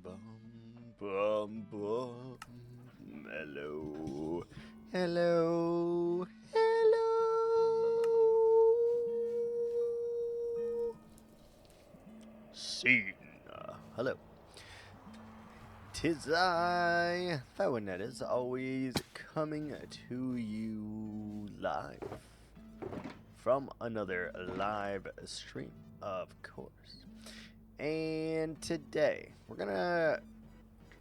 Bum, bum, bum. Hello. Hello. Hello. Scene. Hello. 'Tis I, Thowinet, is always coming to you live from another live stream, of course. And today,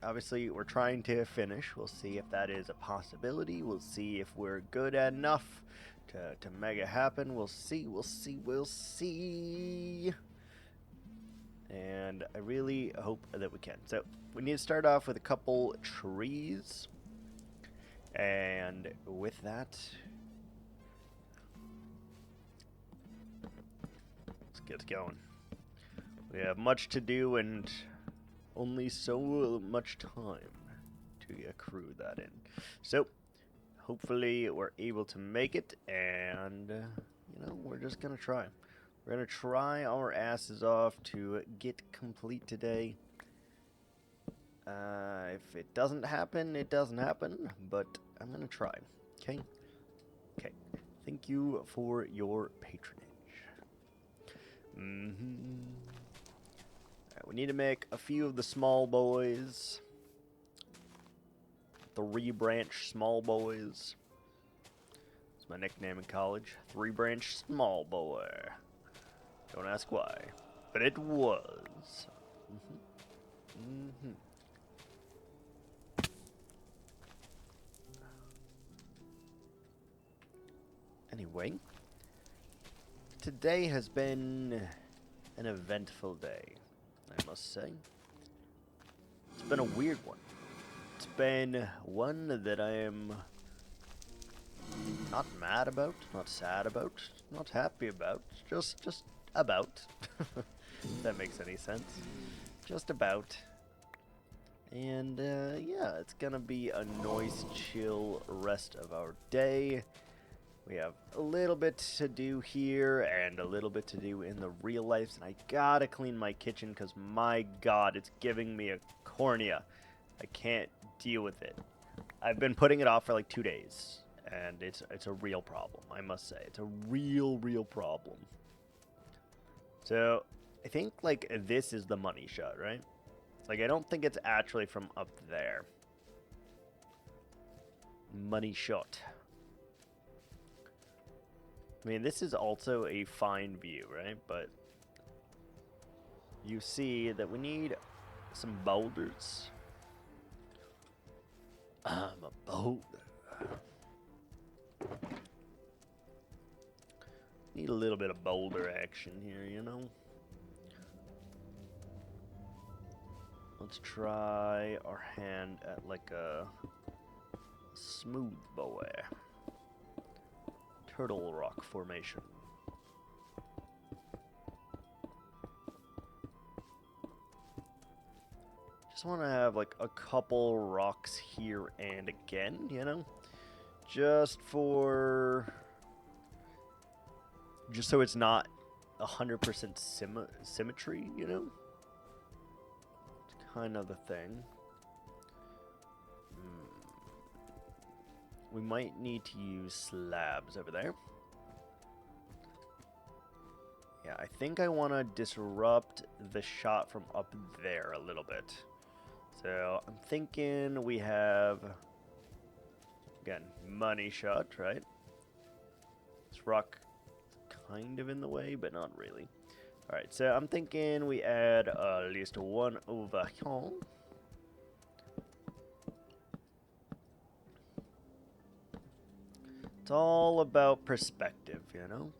obviously, we're trying to finish. We'll see if that is a possibility. We'll see if we're good enough to make it happen. We'll see. And I really hope that we can. So, we need to start off with a couple trees. And with that, let's get going. We have much to do and only so much time to accrue that in. So, hopefully we're able to make it, and, we're just going to try. We're going to try our asses off to get complete today. If it doesn't happen, it doesn't happen, but I'm going to try. Okay? Okay. Thank you for your patronage. We need to make a few of the small boys. 3-branch small boys. It's my nickname in college. 3-branch small boy. Don't ask why, but it was. Anyway, today has been an eventful day, I must say. It's been a weird one. It's been one that I am not mad about, not sad about, not happy about, just about. If that makes any sense. Just about. And, yeah, it's gonna be a nice, chill rest of our day. We have a little bit to do here and a little bit to do in the real life. And I gotta clean my kitchen because, my God, it's giving me a cornea. I can't deal with it. I've been putting it off for like 2 days. And it's a real problem, I must say. It's a real problem. So, I think, like, this is the money shot, right? Like, I don't think it's actually from up there. Money shot. I mean, this is also a fine view, right? But you see that we need some boulders. I'm a boulder. Need a little bit of boulder action here, you know? Let's try our hand at like a smooth boy. Turtle rock formation. Just want to have like a couple rocks here and again, you know? Just so it's not 100% symmetry, you know? It's kind of the thing. We might need to use slabs over there. Yeah, I think I want to disrupt the shot from up there a little bit. So I'm thinking we have, again, money shot, right? This rock is kind of in the way, but not really. All right, so I'm thinking we add at least one over here. It's all about perspective, you know?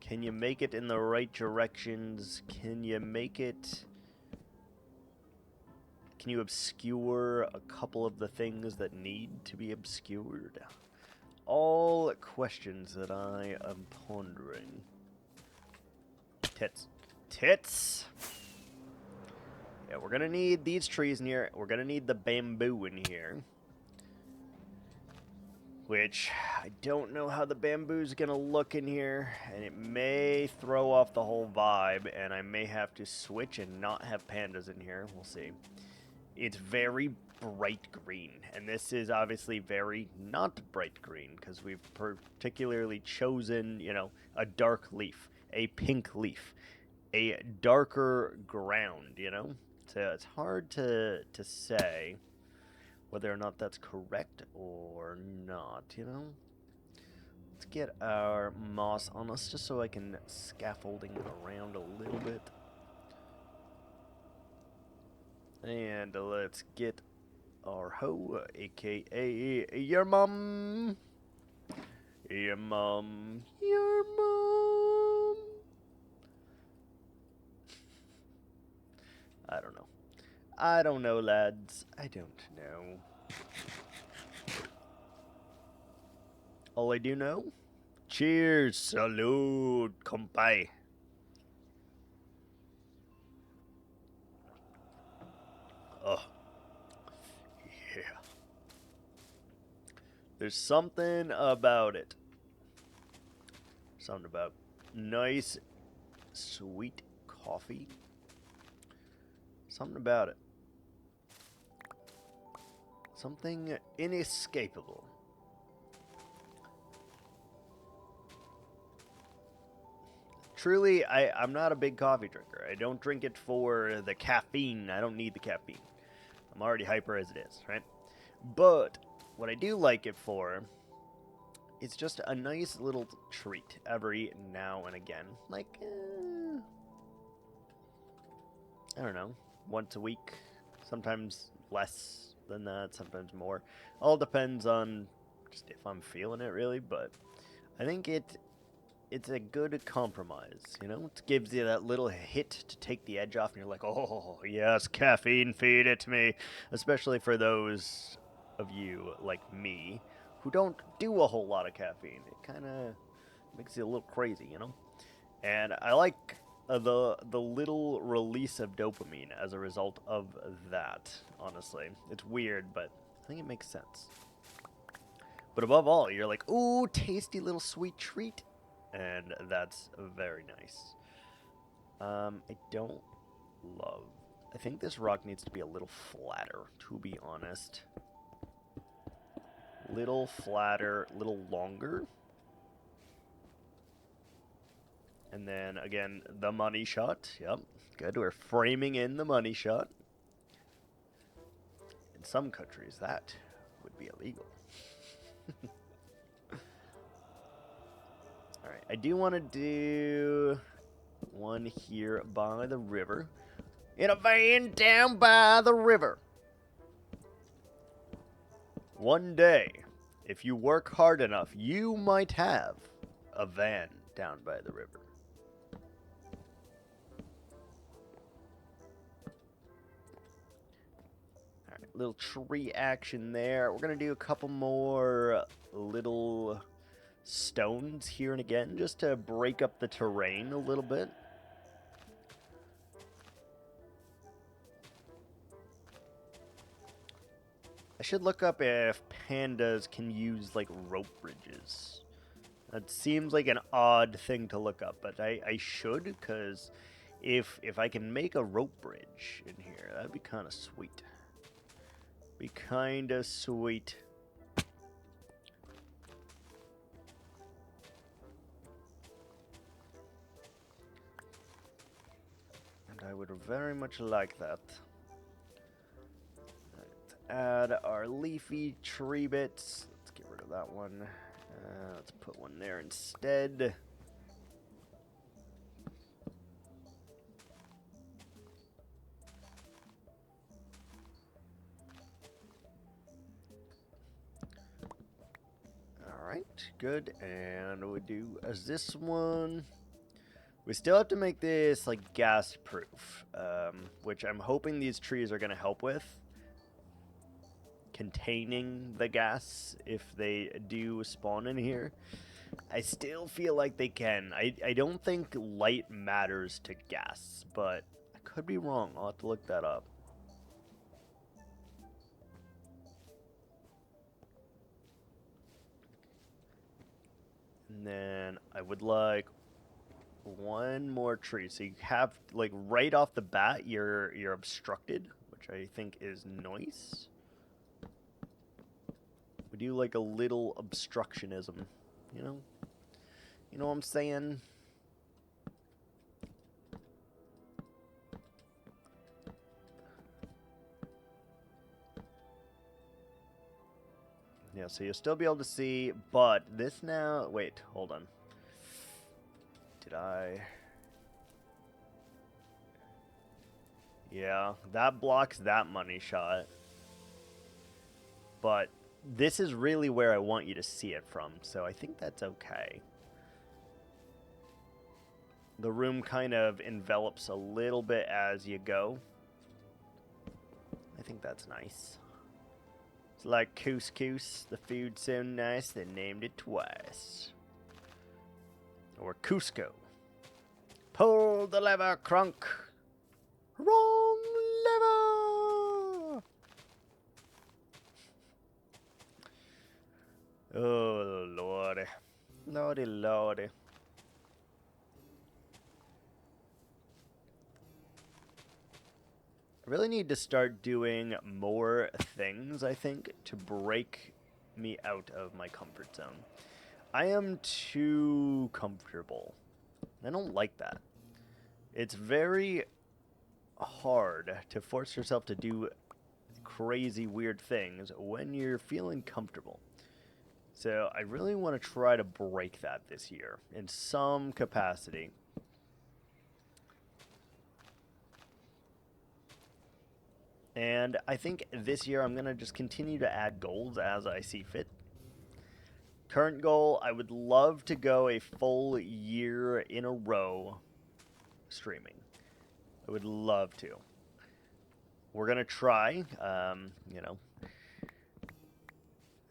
Can you make it in the right directions? Can you obscure a couple of the things that need to be obscured? All questions that I am pondering. Tits! Yeah, we're gonna need these trees in here. We're gonna need the bamboo in here. Which, I don't know how the bamboo's gonna look in here, and it may throw off the whole vibe, and I may have to switch and not have pandas in here. We'll see. it's very bright green, and this is obviously very not bright green because we've particularly chosen, you know, a dark leaf, a pink leaf, a darker ground, you know? So it's hard to say whether or not that's correct or not, you know? Let's get our moss on us just so I can scaffolding around a little bit. And let's get our hoe, aka your mom. Your mom. Your mom. I don't know. I don't know, lads. I don't know. All I do know? Cheers, salute, compay. Oh, yeah. There's something about it. Something about nice, sweet coffee. Something about it. Something inescapable. Truly, I'm not a big coffee drinker. I don't drink it for the caffeine. I don't need the caffeine. I'm already hyper as it is, right? But what I do like it for is just a nice little treat every now and again. Like, I don't know, once a week. Sometimes less than that, sometimes more. All depends on just if I'm feeling it, really. But I think it's a good compromise, you know? It gives you that little hit to take the edge off, and you're like, oh, yes, caffeine, feed it to me. Especially for those of you, like me, who don't do a whole lot of caffeine. It kind of makes you a little crazy, you know? And I like the little release of dopamine as a result of that, honestly. It's weird, but I think it makes sense. But above all, you're like, ooh, tasty little sweet treat. And that's very nice. I don't love... I think this rock needs to be a little flatter, to be honest. Little flatter, little longer. And then, again, the money shot. Yep, good. We're framing in the money shot. In some countries, that would be illegal. Alright, I do want to do one here by the river. In a van down by the river. One day, if you work hard enough, you might have a van down by the river. Alright, little tree action there. We're going to do a couple more little stones here and again, just to break up the terrain a little bit. I should look up if pandas can use, like, rope bridges. That seems like an odd thing to look up, but I should, because if I can make a rope bridge in here, that'd be kind of sweet. Be kind of sweet. And I would very much like that. Let's add our leafy tree bits. Let's get rid of that one. Let's put one there instead. Alright, good. And we do as this one. We still have to make this, like, gas proof, which I'm hoping these trees are going to help with. Containing the gas if they do spawn in here. I still feel like they can. I don't think light matters to gas, but I could be wrong. I'll have to look that up. And then I would like one more tree. So you have, like, right off the bat, you're obstructed, which which I think is nice. We do like a little obstructionism, you know? You know what I'm saying? Yeah, so you'll still be able to see, but this now... Wait, hold on. Did I... Yeah, that blocks that money shot. But this is really where I want you to see it from, so I think that's okay. The room kind of envelops a little bit as you go. I think that's nice. It's like couscous. The food's so nice they named it twice. Or Cusco. Pull the lever, Crunk. Wrong lever! Oh, lordy. Lordy, lordy. I really need to start doing more things, I think, to break me out of my comfort zone. I am too comfortable. I don't like that. It's very hard to force yourself to do crazy, weird things when you're feeling comfortable. So I really want to try to break that this year in some capacity. And I think this year I'm going to just continue to add goals as I see fit. Current goal, I would love to go a full year in a row streaming. I would love to. We're going to try, you know.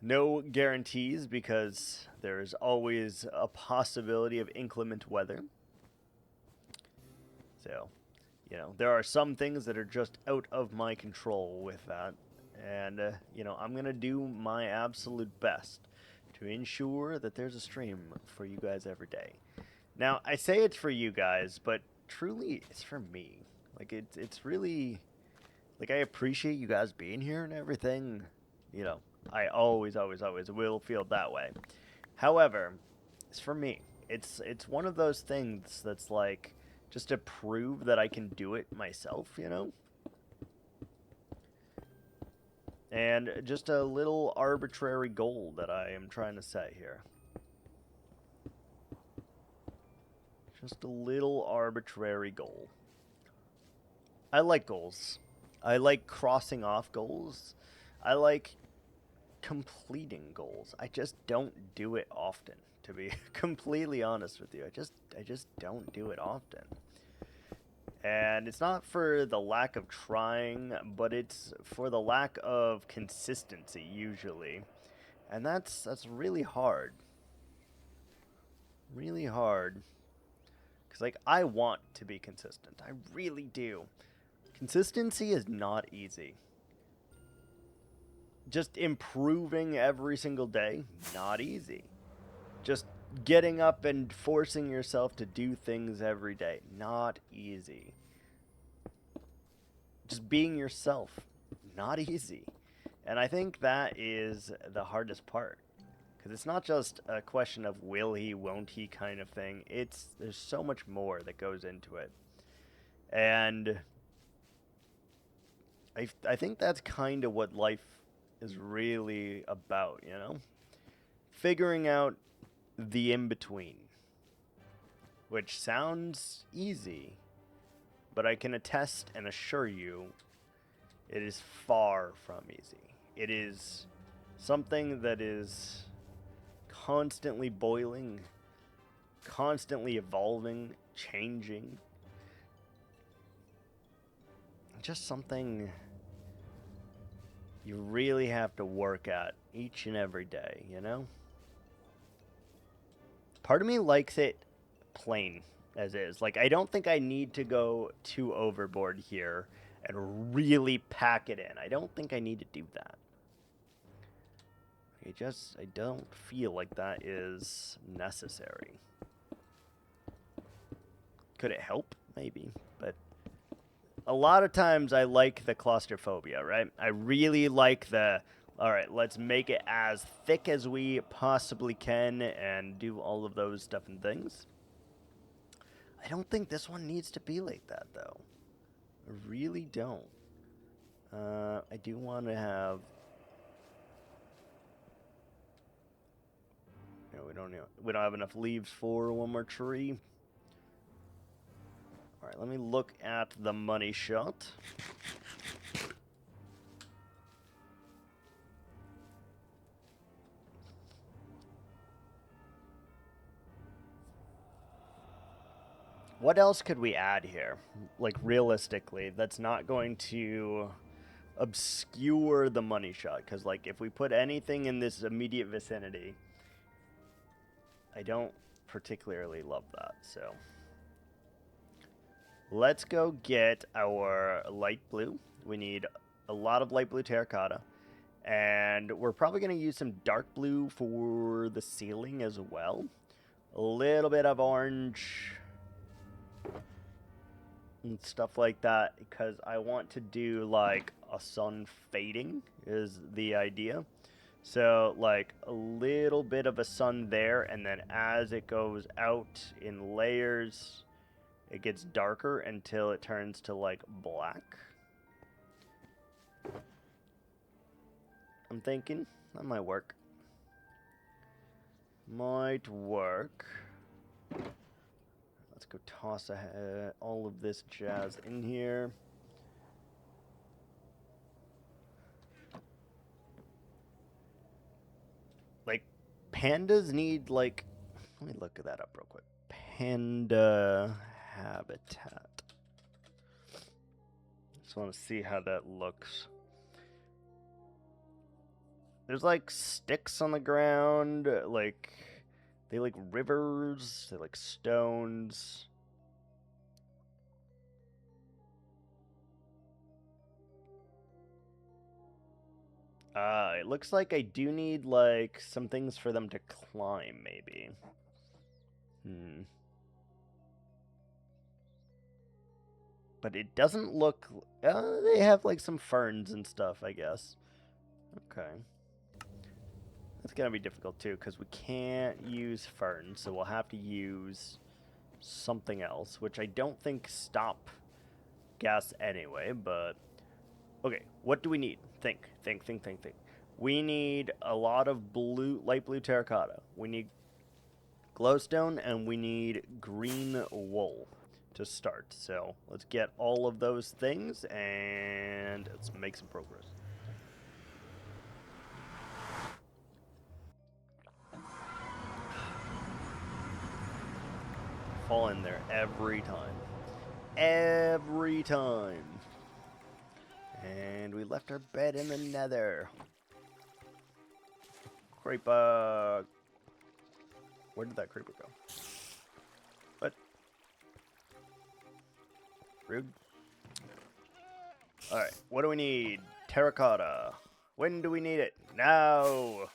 No guarantees because there's always a possibility of inclement weather. So, you know, there are some things that are just out of my control with that. And, you know, I'm going to do my absolute best to ensure that there's a stream for you guys every day. Now, I say it's for you guys, but truly it's for me. Like, it's really, like, I appreciate you guys being here and everything. You know, I always will feel that way. However, it's for me. It's one of those things that's like, just to prove that I can do it myself, you know? And just a little arbitrary goal that I am trying to set here. Just a little arbitrary goal. I like goals. I like crossing off goals. I like completing goals. I just don't do it often, to be completely honest with you. I just don't do it often. And it's not for the lack of trying, but it's for the lack of consistency usually. And that's really hard. Really hard. Cuz like I want to be consistent. I really do. Consistency is not easy. Just improving every single day, not easy. Just getting up and forcing yourself to do things every day, not easy. Just being yourself, not easy. And I think that is the hardest part. Because it's not just a question of will he, won't he kind of thing. There's so much more that goes into it. And I think that's kind of what life is really about, you know? Figuring out the in-between. Which sounds easy, but I can attest and assure you it is far from easy. It is something that is constantly boiling, constantly evolving, changing. Just something you really have to work at each and every day, you know? Part of me likes it plain as is. Like, I don't think I need to go too overboard here and really pack it in. I don't think I need to do that. I don't feel like that is necessary. Could it help? Maybe. But a lot of times I like the claustrophobia, right? I really like the, all right, let's make it as thick as we possibly can and do all of those stuff and things. I don't think this one needs to be like that, though. I really don't. I do want to have... No, we don't have enough leaves for one more tree. All right, let me look at the money shot. What else could we add here? Like, realistically, that's not going to obscure the money shot. Because, like, if we put anything in this immediate vicinity, I don't particularly love that, so... Let's go get our light blue. We need a lot of light blue terracotta. And we're probably going to use some dark blue for the ceiling as well. A little bit of orange and stuff like that, because I want to do like a sun fading is the idea. So like a little bit of a sun there, and then as it goes out in layers, it gets darker until it turns to like black. I'm thinking that might work. Might work. Let's go toss all of this jazz in here. Like, pandas need, like... Let me look that up real quick. Panda habitat. Just want to see how that looks. There's, like, sticks on the ground, like... They like rivers, they like stones. It looks like I do need, like, some things for them to climb, maybe. But it doesn't look... they have, like, some ferns and stuff, I guess. Okay. That's going to be difficult, too, because we can't use ferns, so we'll have to use something else, which I don't think stop gas anyway, but... Okay, what do we need? Think. We need a lot of blue, light blue terracotta. We need glowstone, and we need green wool to start. So let's get all of those things, and let's make some progress. Fall in there every time. Every time. And we left our bed in the nether. Creeper. Where did that creeper go? What? Rude. Alright, what do we need? Terracotta. When do we need it? Now!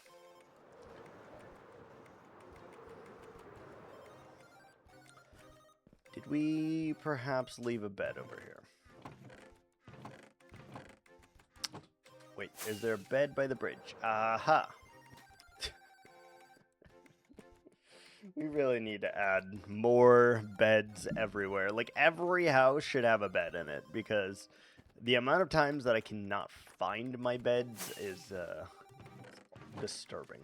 Did we perhaps leave a bed over here? Wait, is there a bed by the bridge? Aha! We really need to add more beds everywhere. Like, every house should have a bed in it, because the amount of times that I cannot find my beds is disturbing.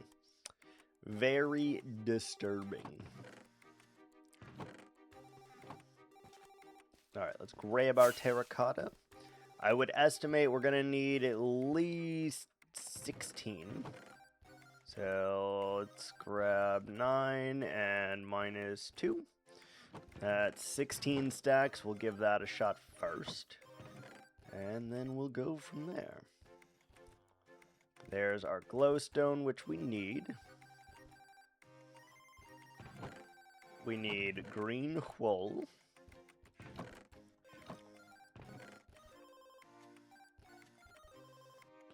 Very disturbing. Alright, let's grab our terracotta. I would estimate we're going to need at least 16. So let's grab 9 and minus 2. That's 16 stacks. We'll give that a shot first. And then we'll go from there. There's our glowstone, which we need. We need green wool.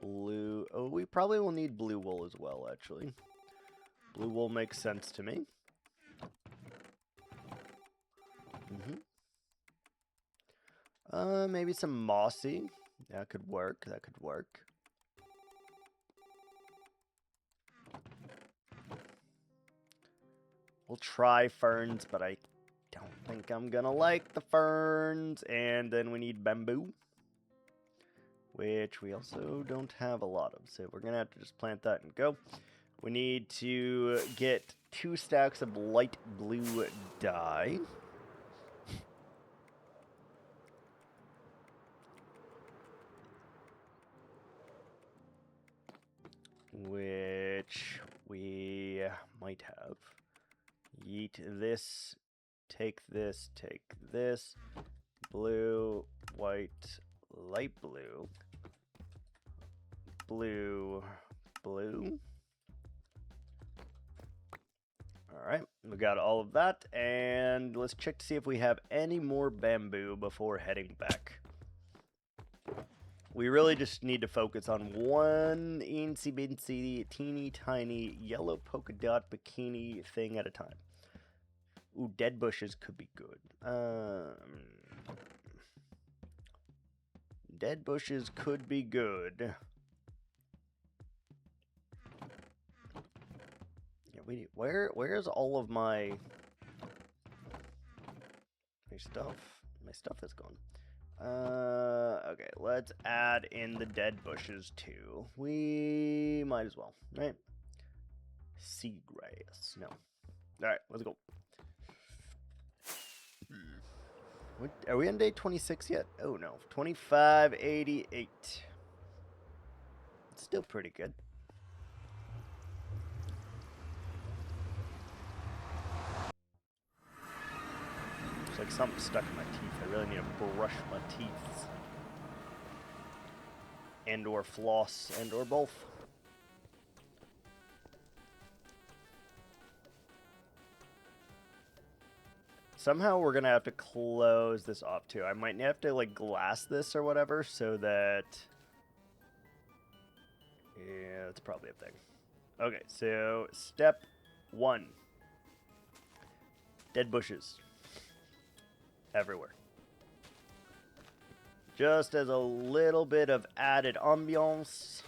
Blue. Oh, we probably will need blue wool as well, actually. Blue wool makes sense to me. Maybe some mossy. That could work. That could work. We'll try ferns, but I don't think I'm gonna like the ferns. And then we need bamboo, which we also don't have a lot of. So we're gonna have to just plant that and go. We need to get 2 stacks of light blue dye. Which we might have. Yeet this, take this, take this. Blue, white, light blue. Blue, blue. Alright, we got all of that, and let's check to see if we have any more bamboo before heading back. We really just need to focus on one eensy binsy teeny tiny yellow polka dot bikini thing at a time. Ooh, dead bushes could be good. Dead bushes could be good. Yeah, where's all of my stuff? My stuff is gone. Okay, let's add in the dead bushes too. We might as well, right? Seagrass, no. Alright, let's go. What, are we on day 26 yet? Oh no, 2588. It's still pretty good. It's like something stuck in my teeth. I really need to brush my teeth. And or floss, and or both. Somehow we're gonna have to close this off too. I might have to like glass this or whatever so that... Yeah, that's probably a thing. Okay, so step 1. Dead bushes. Everywhere. Just as a little bit of added ambiance.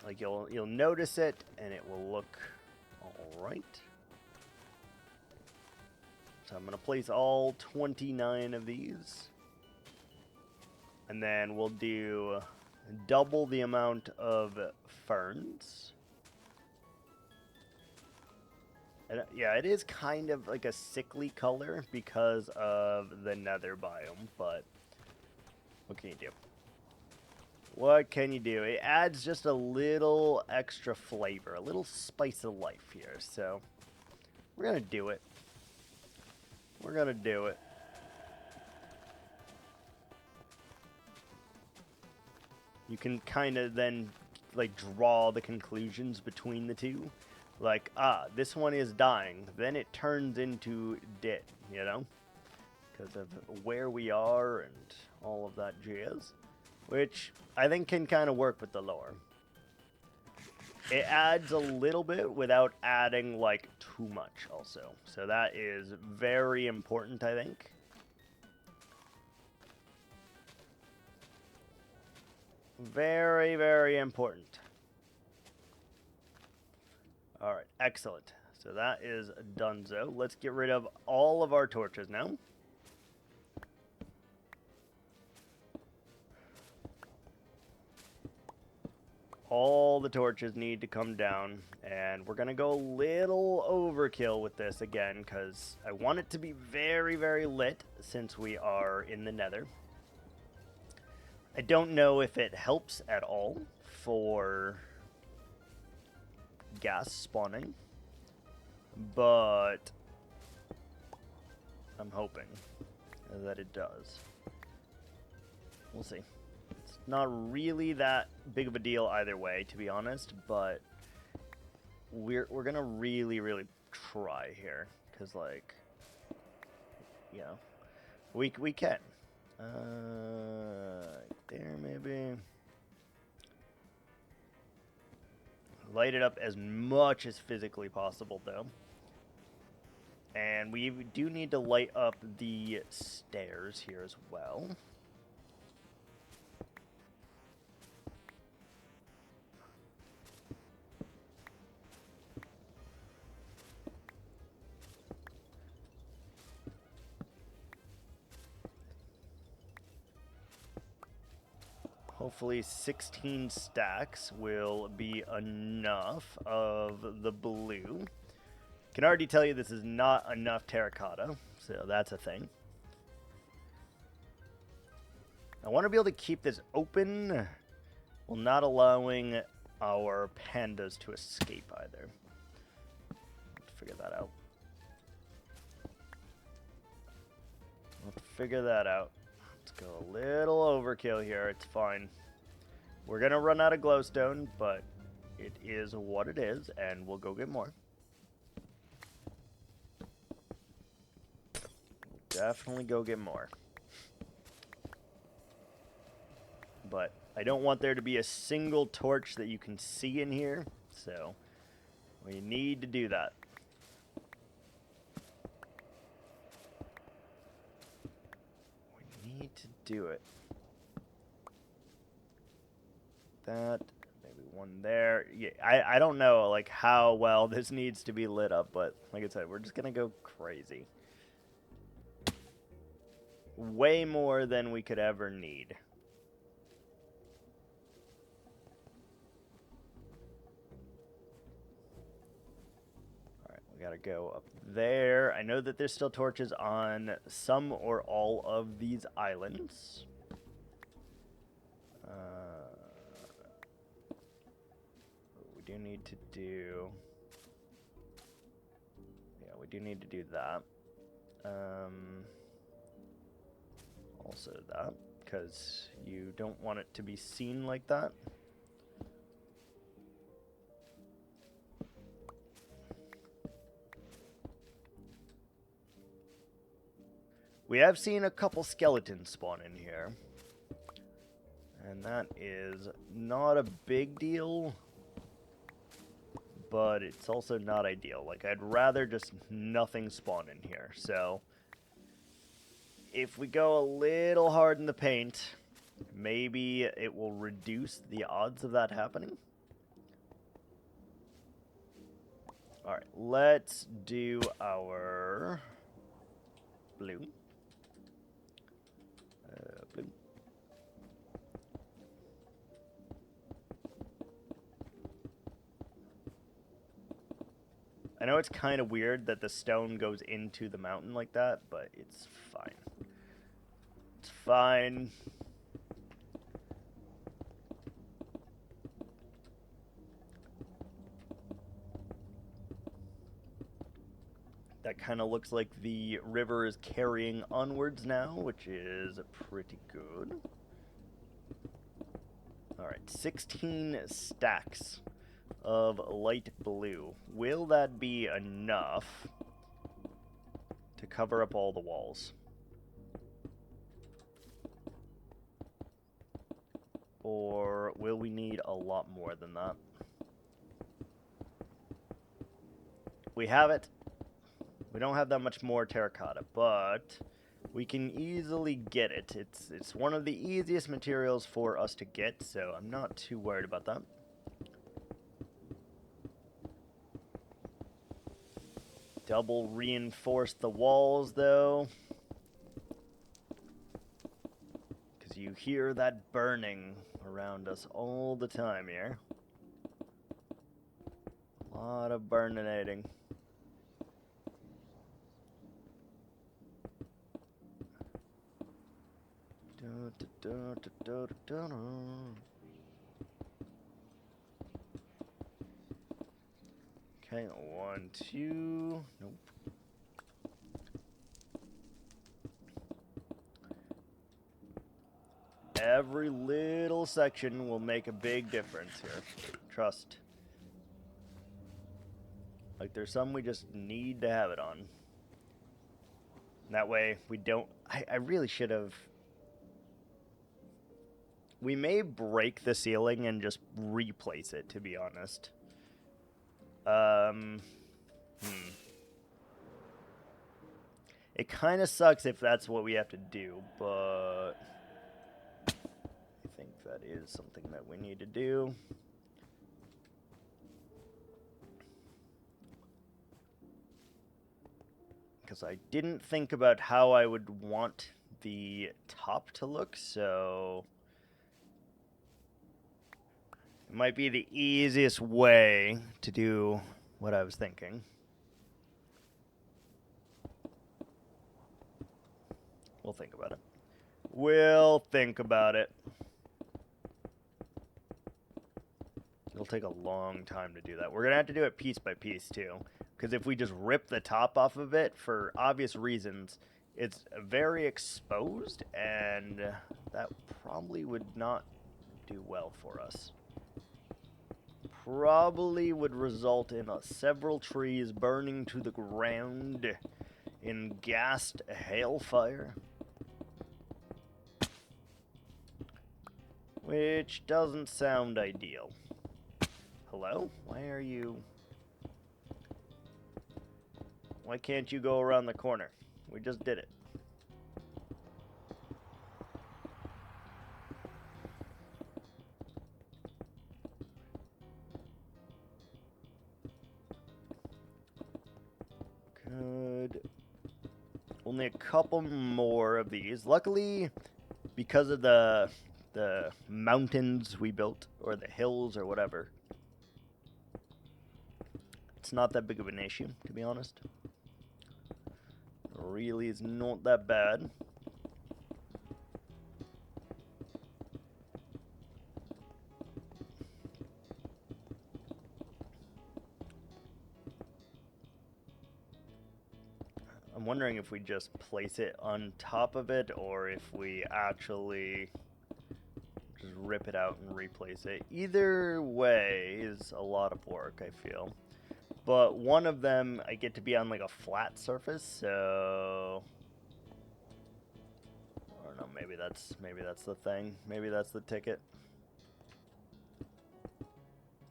Like you'll notice it and it will look alright. So I'm gonna place all 29 of these. And then we'll do double the amount of ferns. And, yeah, it is kind of like a sickly color because of the nether biome, but what can you do? What can you do? It adds just a little extra flavor, a little spice of life here, so we're gonna do it. We're gonna do it. You can kind of then like draw the conclusions between the two. Like, this one is dying. Then it turns into dead, you know? Because of where we are and all of that jazz. Which I think can kind of work with the lore. It adds a little bit without adding, like, too much also. So that is very important, I think. Very, very important. Alright, excellent. So that is donezo. Let's get rid of all of our torches now. All the torches need to come down, and we're going to go a little overkill with this again, because I want it to be very, very lit since we are in the nether. I don't know if it helps at all for gas spawning, but I'm hoping that it does. We'll see. It's not really that big of a deal either way, to be honest, but we're gonna really try here, because like, you know, we can. There maybe. Light it up as much as physically possible, though. And we do need to light up the stairs here as well. Hopefully 16 stacks will be enough of the blue. Can already tell you this is not enough terracotta, so that's a thing. I want to be able to keep this open while not allowing our pandas to escape either. Let's figure that out. Let's figure that out. Let's go a little overkill here. It's fine. We're going to run out of glowstone, but it is what it is, and we'll go get more. Definitely go get more. But I don't want there to be a single torch that you can see in here, so we need to do that. We need to do it. That, maybe one there. Yeah, I don't know like how well this needs to be lit up, but like I said, we're just gonna go crazy. Way more than we could ever need. Alright, we gotta go up there. I know that there's still torches on some or all of these islands. We do need to do... Yeah, we do need to do that. Also that, because you don't want it to be seen like that. We have seen a couple skeletons spawn in here. And that is not a big deal, but it's also not ideal. Like, I'd rather just nothing spawn in here, so... If we go a little hard in the paint, maybe it will reduce the odds of that happening. Alright, let's do our blue. Blue. I know it's kind of weird that the stone goes into the mountain like that, but it's fine. It's fine. That kind of looks like the river is carrying onwards now, which is pretty good. Alright, 16 stacks of light blue. Will that be enough to cover up all the walls? Or will we need a lot more than that? We have it. We don't have that much more terracotta, but we can easily get it. It's one of the easiest materials for us to get, so I'm not too worried about that. Double reinforce the walls, though. Because you hear that burning around us all the time here. A lot of burninating. Okay, 1, 2. Nope. Every little section will make a big difference here. Trust. Like, there's some we just need to have it on. That way, we don't... I really should have... We may break the ceiling and just replace it, to be honest. It kind of sucks if that's what we have to do, but I think that is something that we need to do. Because I didn't think about how I would want the top to look, so it might be the easiest way to do what I was thinking. We'll think about it. We'll think about it. It'll take a long time to do that. We're going to have to do it piece by piece, too. Because if we just rip the top off of it, for obvious reasons, it's very exposed, and that probably would not do well for us. Probably would result in several trees burning to the ground in gassed hailfire. Which doesn't sound ideal. Hello? Why are you... Why can't you go around the corner? We just did it. Good. Only a couple more of these. Luckily, because of the mountains we built, or the hills, or whatever, it's not that big of an issue, to be honest. It really is not that bad. I'm wondering if we just place it on top of it, or if we actually just rip it out and replace it. Either way is a lot of work, I feel. But one of them, I get to be on like a flat surface, so I don't know. Maybe that's the thing. Maybe that's the ticket.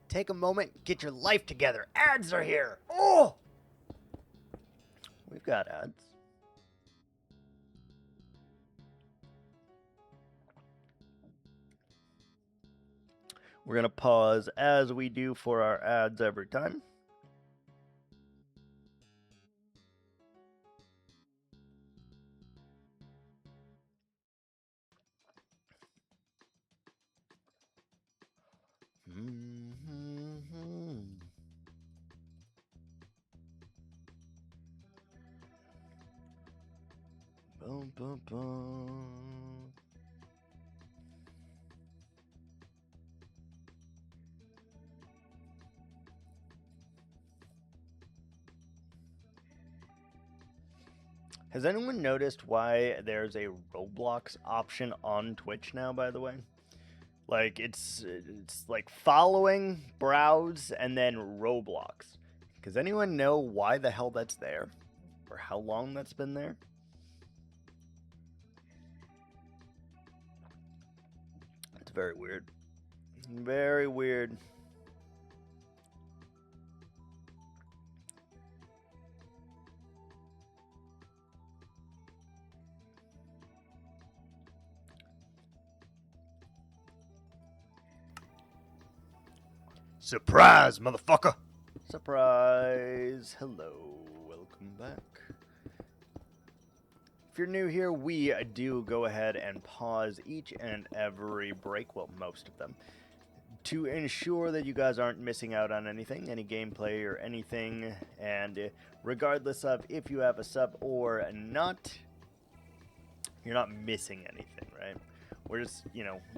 Take a moment, get your life together. Ads are here. Oh, we've got ads. We're gonna pause as we do for our ads every time. Bum, bum, bum. Has anyone noticed why there's a Roblox option on Twitch now, by the way? Like, it's like following, browse, and then Roblox. Does anyone know why the hell that's there? Or how long that's been there? It's very weird. Very weird. Surprise, motherfucker! Surprise! Hello, welcome back. If you're new here, we do go ahead and pause each and every break, well, most of them, to ensure that you guys aren't missing out on anything, any gameplay or anything, and regardless of if you have a sub or not, you're not missing anything, right? We're just,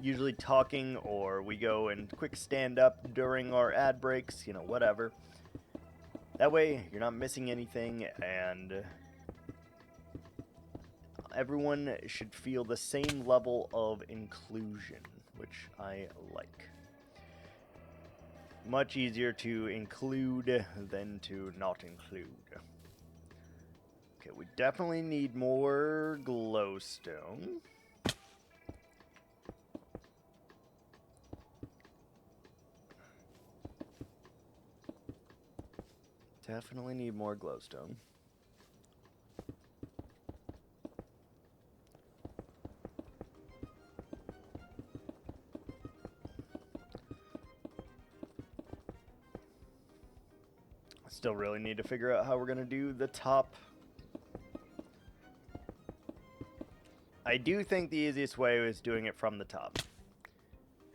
usually talking, or we go and quick stand up during our ad breaks, whatever. That way, you're not missing anything, and everyone should feel the same level of inclusion, which I like. Much easier to include than to not include. Okay, we definitely need more glowstone. Definitely need more glowstone. Still really need to figure out how we're going to do the top. I do think the easiest way is doing it from the top.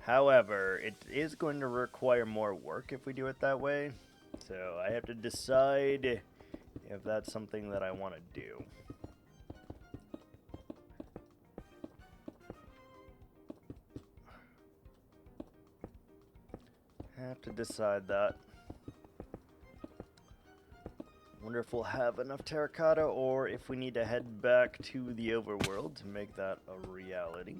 However, it is going to require more work if we do it that way. So I have to decide if that's something that I want to do. Have to decide that. Wonder if we'll have enough terracotta or if we need to head back to the overworld to make that a reality.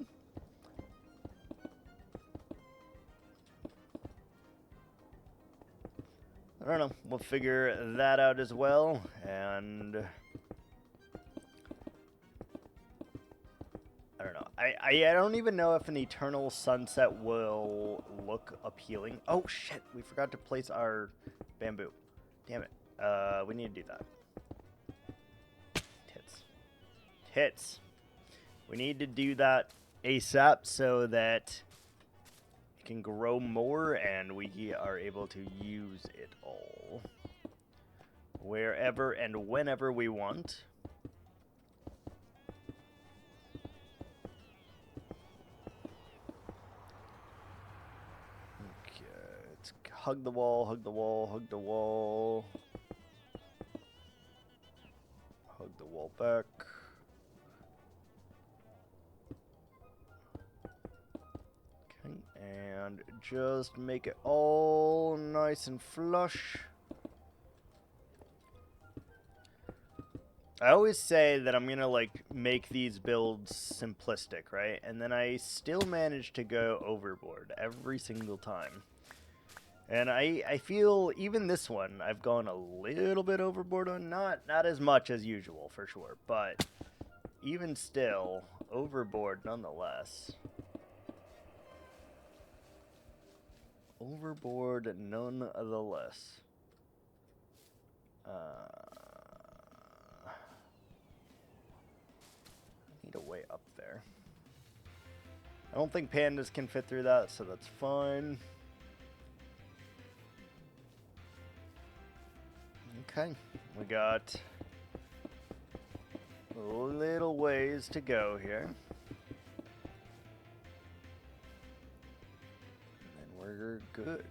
I don't know. We'll figure that out as well. And I don't know. I don't even know if an eternal sunset will look appealing. Oh shit, we forgot to place our bamboo. Damn it. We need to do that. Tits. We need to do that ASAP so that it can grow more and we are able to use it all. Wherever and whenever we want. Okay, let's hug the wall, hug the wall, hug the wall. Hug the wall back. Okay, and just make it all nice and flush. I always say that I'm gonna like make these builds simplistic, right? And then I still manage to go overboard every single time. And I feel even this one I've gone a little bit overboard on, not as much as usual for sure, but even still overboard nonetheless. Overboard nonetheless. Need a way up there. I don't think pandas can fit through that, so that's fine. Okay, we got a little ways to go here. And then we're good.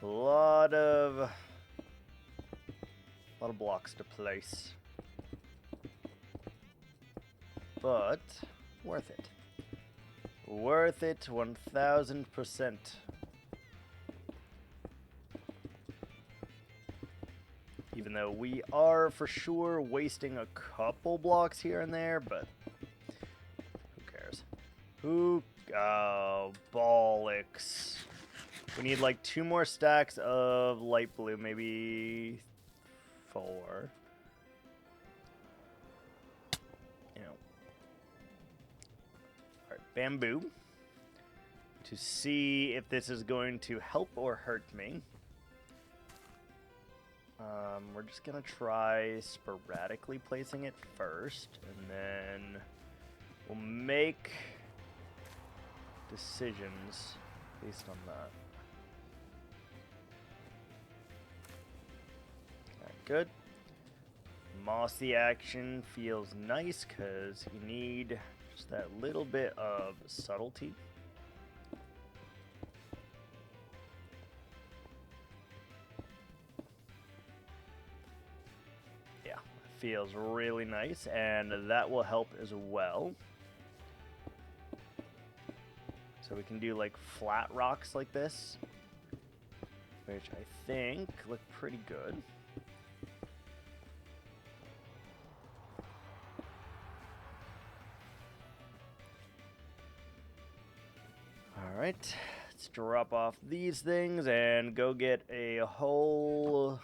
A lot of blocks to place. But worth it. Worth it 1000%. Even though we are for sure wasting a couple blocks here and there, but who cares? Oh, bollocks. We need like 2 more stacks of light blue, maybe 4. You know. Alright, bamboo. To see if this is going to help or hurt me. We're just going to try sporadically placing it first, and then we'll make decisions based on that. Alright, good. Mossy action feels nice because you need just that little bit of subtlety. Feels really nice, and that will help as well. So we can do like flat rocks like this, which I think look pretty good. All right, let's drop off these things and go get a whole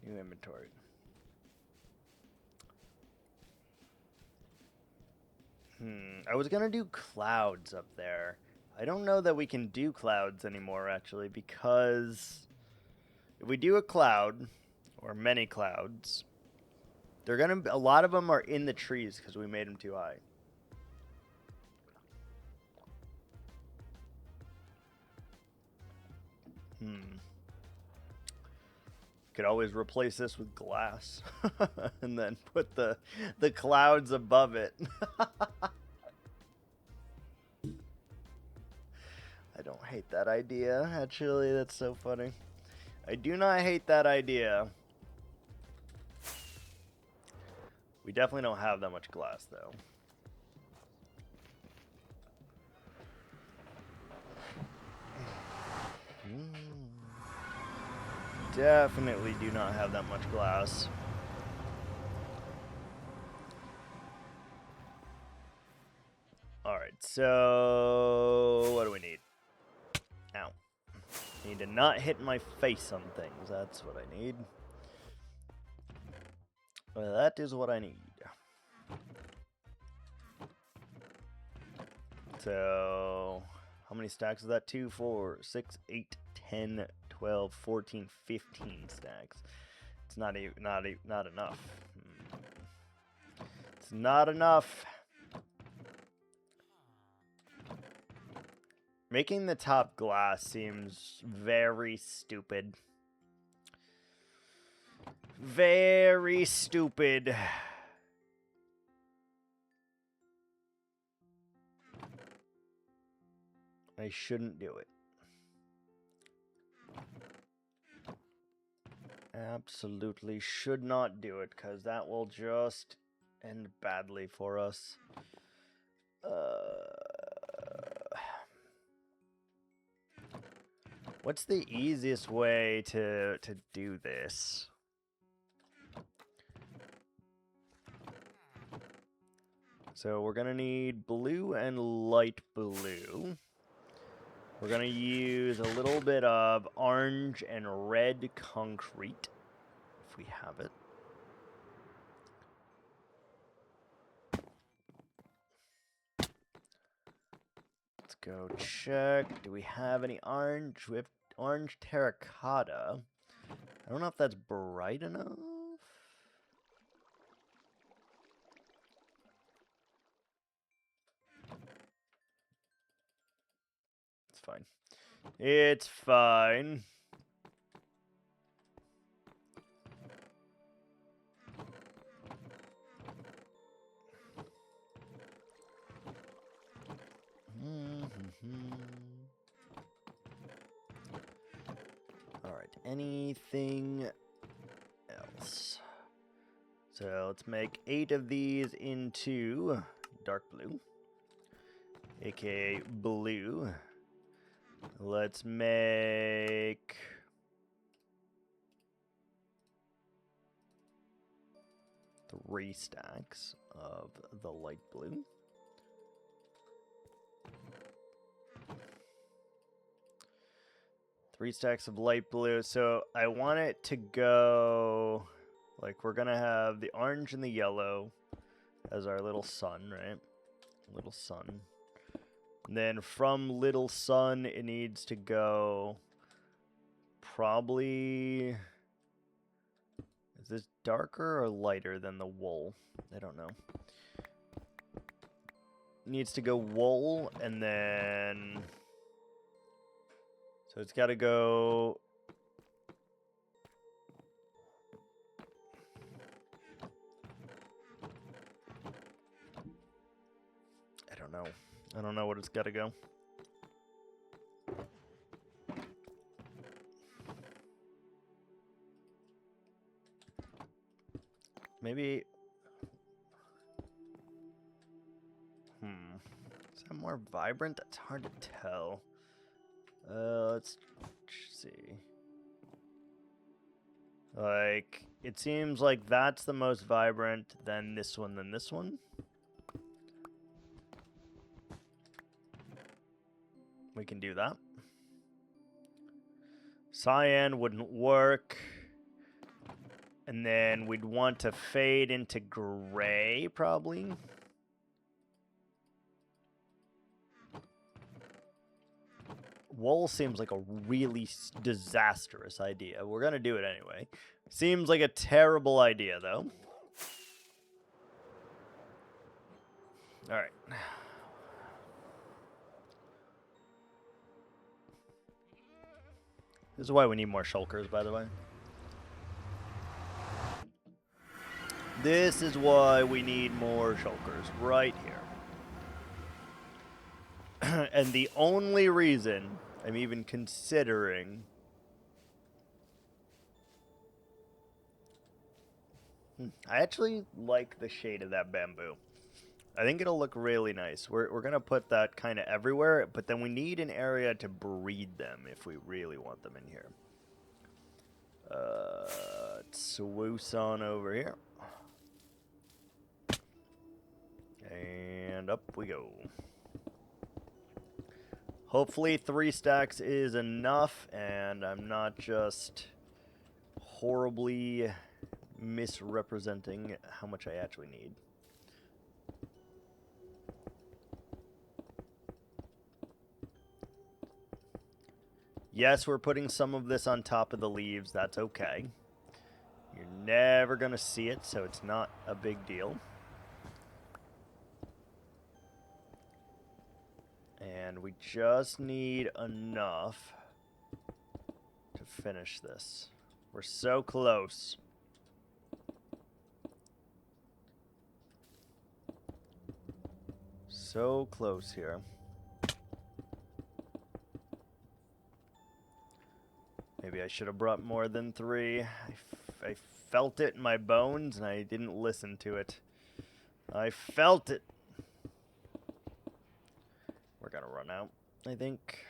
new inventory. I was gonna do clouds up there. I don't know that we can do clouds anymore, actually, because if we do a cloud, or many clouds, a lot of them are in the trees because we made them too high. Could always replace this with glass and then put the clouds above it. I don't hate that idea, actually. That's so funny. I do not hate that idea. We definitely don't have that much glass, though. Definitely do not have that much glass. Alright, so what do we need? Ow. Need to not hit my face on things. That's what I need. Well, that is what I need. So, how many stacks is that? 2, 4, 6, 8, 10, 12, 14, 15 stacks. It's not enough. It's not enough. Making the top glass seems very stupid. Very stupid. I shouldn't do it. Absolutely should not do it, because that will just end badly for us. What's the easiest way to do this? So we're going to need blue and light blue. We're going to use a little bit of orange and red concrete, if we have it. Let's go check. Do we have any orange? We have orange terracotta. I don't know if that's bright enough. It's fine. It's fine. Alright, anything else? So let's make 8 of these into dark blue, aka blue. Let's make 3 stacks of the light blue. Three stacks of light blue. So I want it to go like we're gonna have the orange and the yellow as our little sun, right? Little sun. And then from little sun, it needs to go probably. Is this darker or lighter than the wool? I don't know. Needs to go wool and then. So it's got to go. I don't know. I don't know what it's got to go. Maybe. Is that more vibrant? That's hard to tell. Let's see. Like, it seems like that's the most vibrant, then this one, then this one. We can do that. Cyan wouldn't work. And then we'd want to fade into gray, probably. Wool seems like a really disastrous idea. We're going to do it anyway. Seems like a terrible idea, though. All right. This is why we need more shulkers, by the way. This is why we need more shulkers, right here. And the only reason I'm even considering... I actually like the shade of that bamboo. I think it'll look really nice. We're going to put that kind of everywhere, but then we need an area to breed them if we really want them in here. Swoosh on over here. And up we go. Hopefully 3 stacks is enough, and I'm not just horribly misrepresenting how much I actually need. Yes, we're putting some of this on top of the leaves. That's okay. You're never going to see it, so it's not a big deal. And we just need enough to finish this. We're so close. So close here. Maybe I should have brought more than 3. I felt it in my bones, and I didn't listen to it. I felt it. We're gonna run out, I think.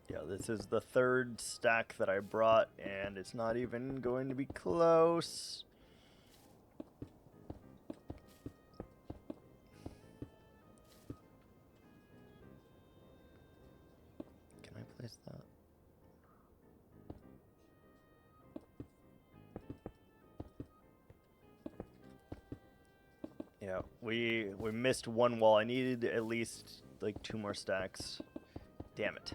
Yeah, this is the 3rd stack that I brought, and it's not even going to be close. Can I place that? Yeah, we missed 1 wall. I needed at least like 2 more stacks. Damn it.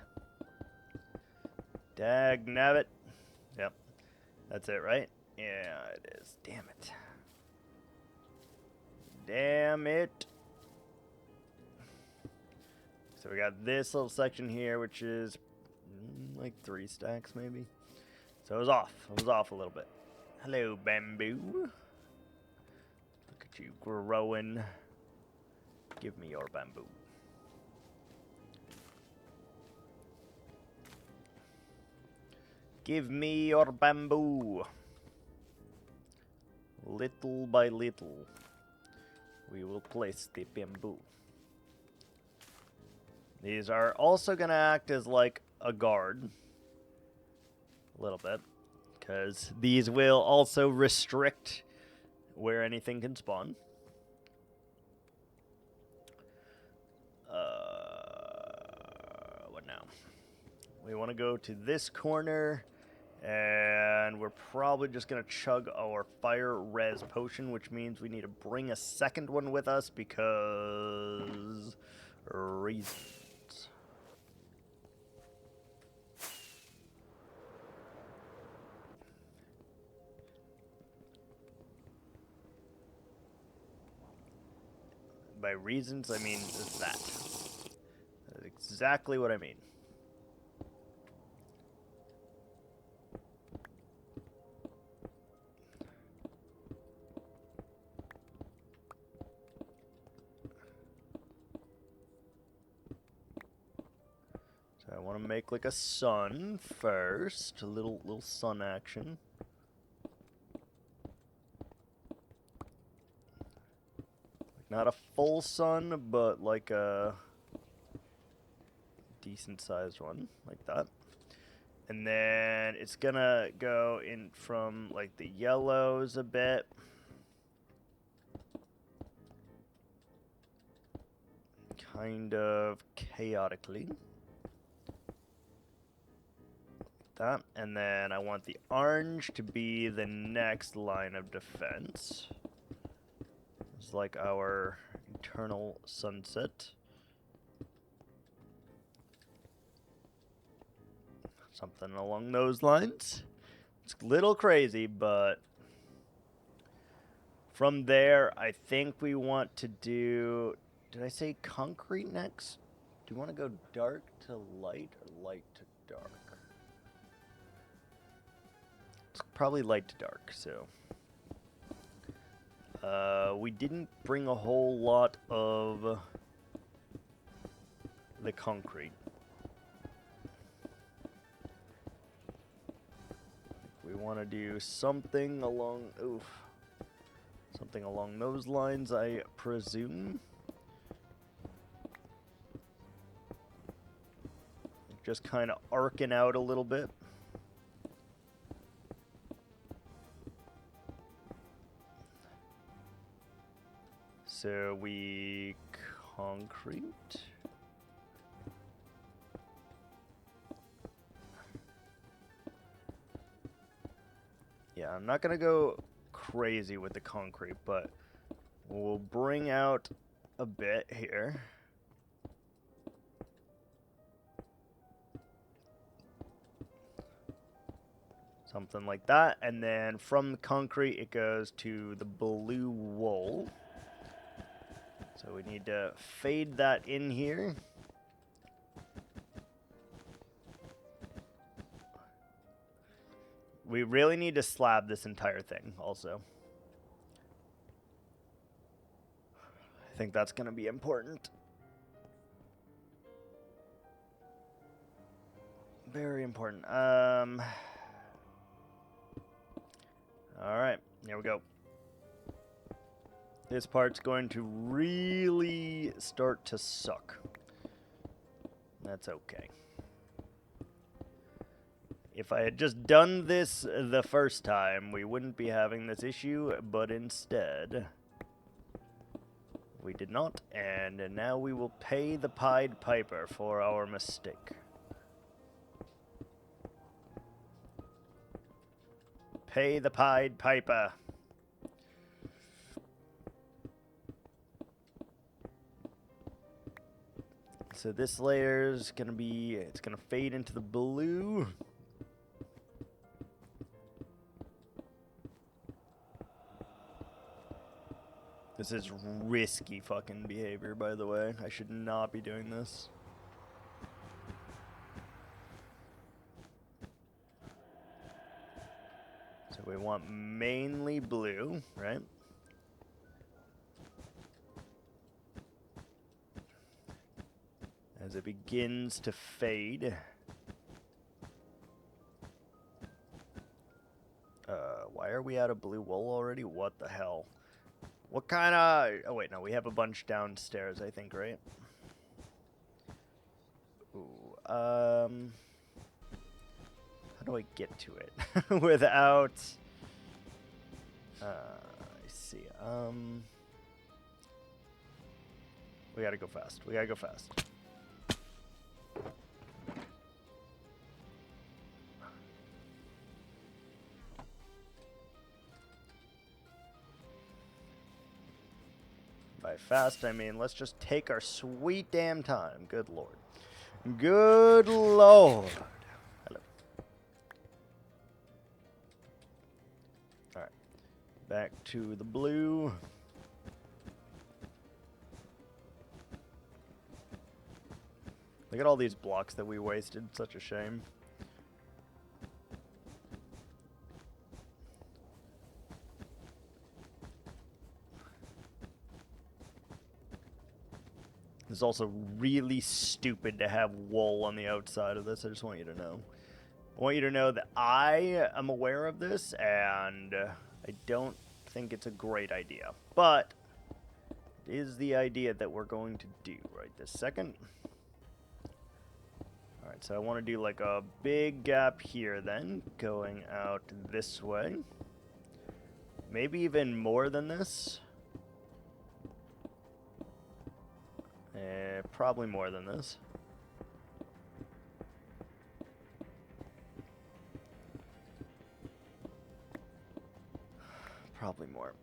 Dagnabbit. Yep. That's it, right? Yeah, it is. Damn it. Damn it. So we got this little section here, which is like 3 stacks maybe. So it was off. It was off a little bit. Hello, bamboo. Look at you growing. Give me your bamboo. Give me your bamboo. Little by little, we will place the bamboo. These are also going to act as like a guard. A little bit. Because these will also restrict where anything can spawn. What now? We want to go to this corner. And we're probably just going to chug our fire res potion, which means we need to bring a second one with us because reasons. By reasons, I mean that. That's exactly what I mean. I want to make like a sun first, a little sun action. Like not a full sun, but like a decent sized one, like that. And then it's gonna go in from like the yellows a bit. Kind of chaotically. That, and then I want the orange to be the next line of defense. It's like our eternal sunset. Something along those lines. It's a little crazy, but from there, I think we want to do... Did I say concrete next? Do you want to go dark to light or light to dark? It's probably light to dark, so. We didn't bring a whole lot of the concrete. We want to do something along, something along those lines, I presume. Just kind of arcing out a little bit. So we concrete. Yeah, I'm not gonna go crazy with the concrete, but we'll bring out a bit here. Something like that, and then from the concrete it goes to the blue wool. So we need to fade that in here. We really need to slab this entire thing also. I think that's going to be important. Very important. Alright, here we go. This part's going to really start to suck. That's okay. If I had just done this the first time, we wouldn't be having this issue, but instead, we did not, and now we will pay the Pied Piper for our mistake. Pay the Pied Piper. So this layer is going to be, it's going to fade into the blue. This is risky fucking behavior, by the way. I should not be doing this. So we want mainly blue, right? As it begins to fade. Why are we out of blue wool already? What the hell? What kind of... Oh, wait, no. We have a bunch downstairs, I think, right? Ooh, how do I get to it without... I see. We gotta go fast. We gotta go fast. By fast, I mean let's just take our sweet damn time. Good lord. Good lord. Hello. Alright. Back to the blue. Look at all these blocks that we wasted. Such a shame. It's also really stupid to have wool on the outside of this. I just want you to know. I want you to know that I am aware of this, and I don't think it's a great idea. But it is the idea that we're going to do right this second. Alright, so I want to do like a big gap here then, going out this way. Maybe even more than this. Probably more than this. Probably more.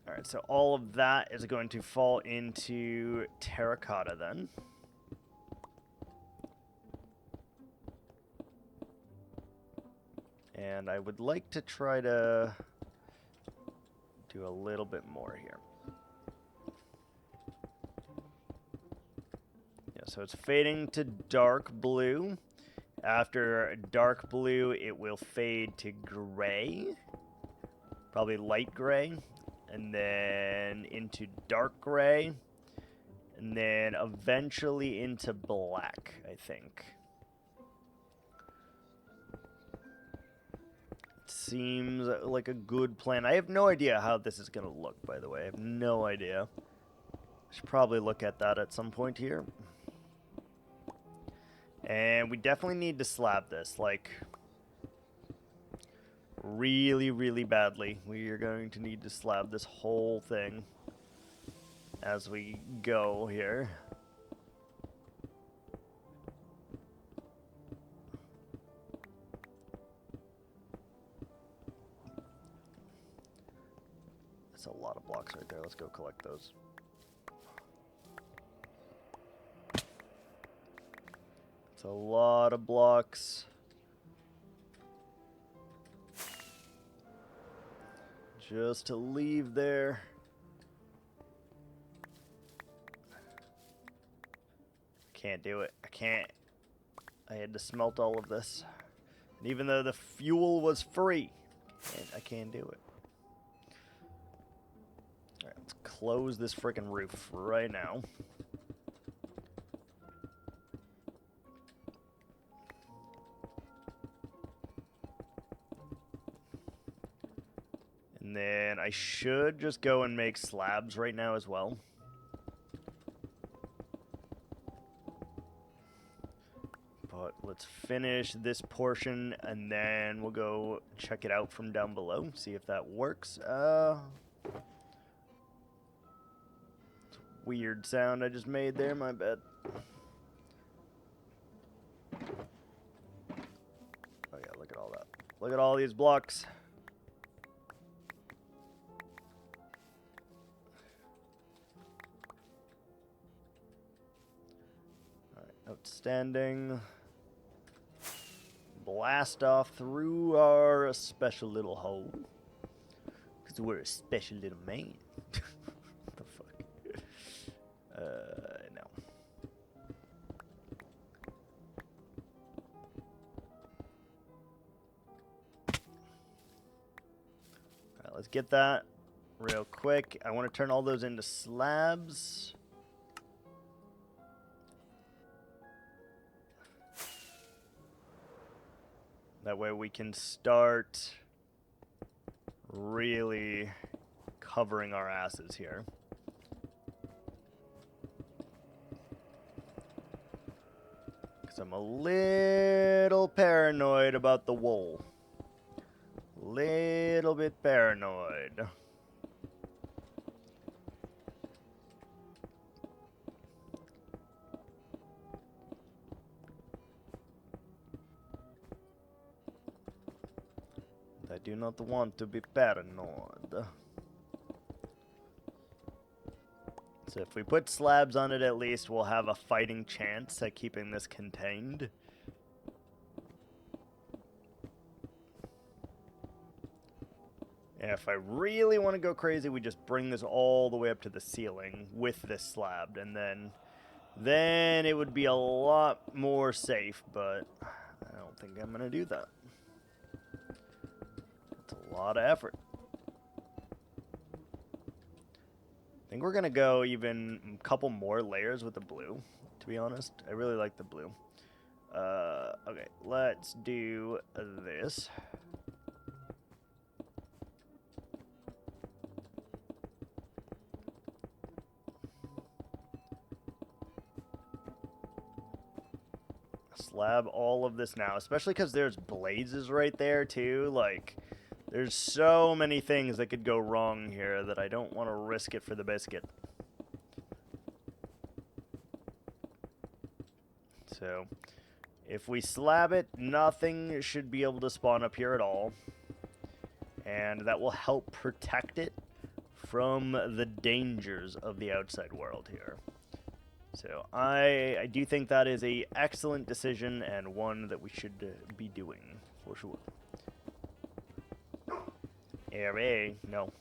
Alright, so all of that is going to fall into terracotta then. And I would like to try to do a little bit more here. so it's fading to dark blue. After dark blue, it will fade to gray. Probably light gray. And then into dark gray. And then eventually into black, I think. It seems like a good plan. I have no idea how this is going to look, by the way. I have no idea. I should probably look at that at some point here. And we definitely need to slab this, like, really, really badly. We are going to need to slab this whole thing as we go here. That's a lot of blocks right there. Let's go collect those. It's a lot of blocks. Just to leave there. Can't do it. I can't. I had to smelt all of this. And even though the fuel was free, I can't do it. Alright, let's close this freaking roof right now. And then I should just go and make slabs right now as well. But let's finish this portion and then we'll go check it out from down below. See if that works. Weird sound I just made there, my bad. Oh yeah, look at all that. Look at all these blocks. Outstanding. Blast off through our special little hole. Because we're a special little man. What the fuck? No. Alright, let's get that real quick. I want to turn all those into slabs. That way we can start really covering our asses here. Because I'm a little paranoid about the wool. Little bit paranoid. I do not want to be paranoid. So if we put slabs on it, at least we'll have a fighting chance at keeping this contained. And if I really want to go crazy, we just bring this all the way up to the ceiling with this slab, and then it would be a lot more safe, but I don't think I'm going to do that. A lot of effort. I think we're gonna go even a couple more layers with the blue, to be honest. I really like the blue. Okay, let's do this. Slab all of this now, especially because there's blazes right there too, like... There's so many things that could go wrong here that I don't want to risk it for the biscuit. So, if we slab it, nothing should be able to spawn up here at all. And that will help protect it from the dangers of the outside world here. So, I do think that is an excellent decision and one that we should be doing, for sure. Area, no.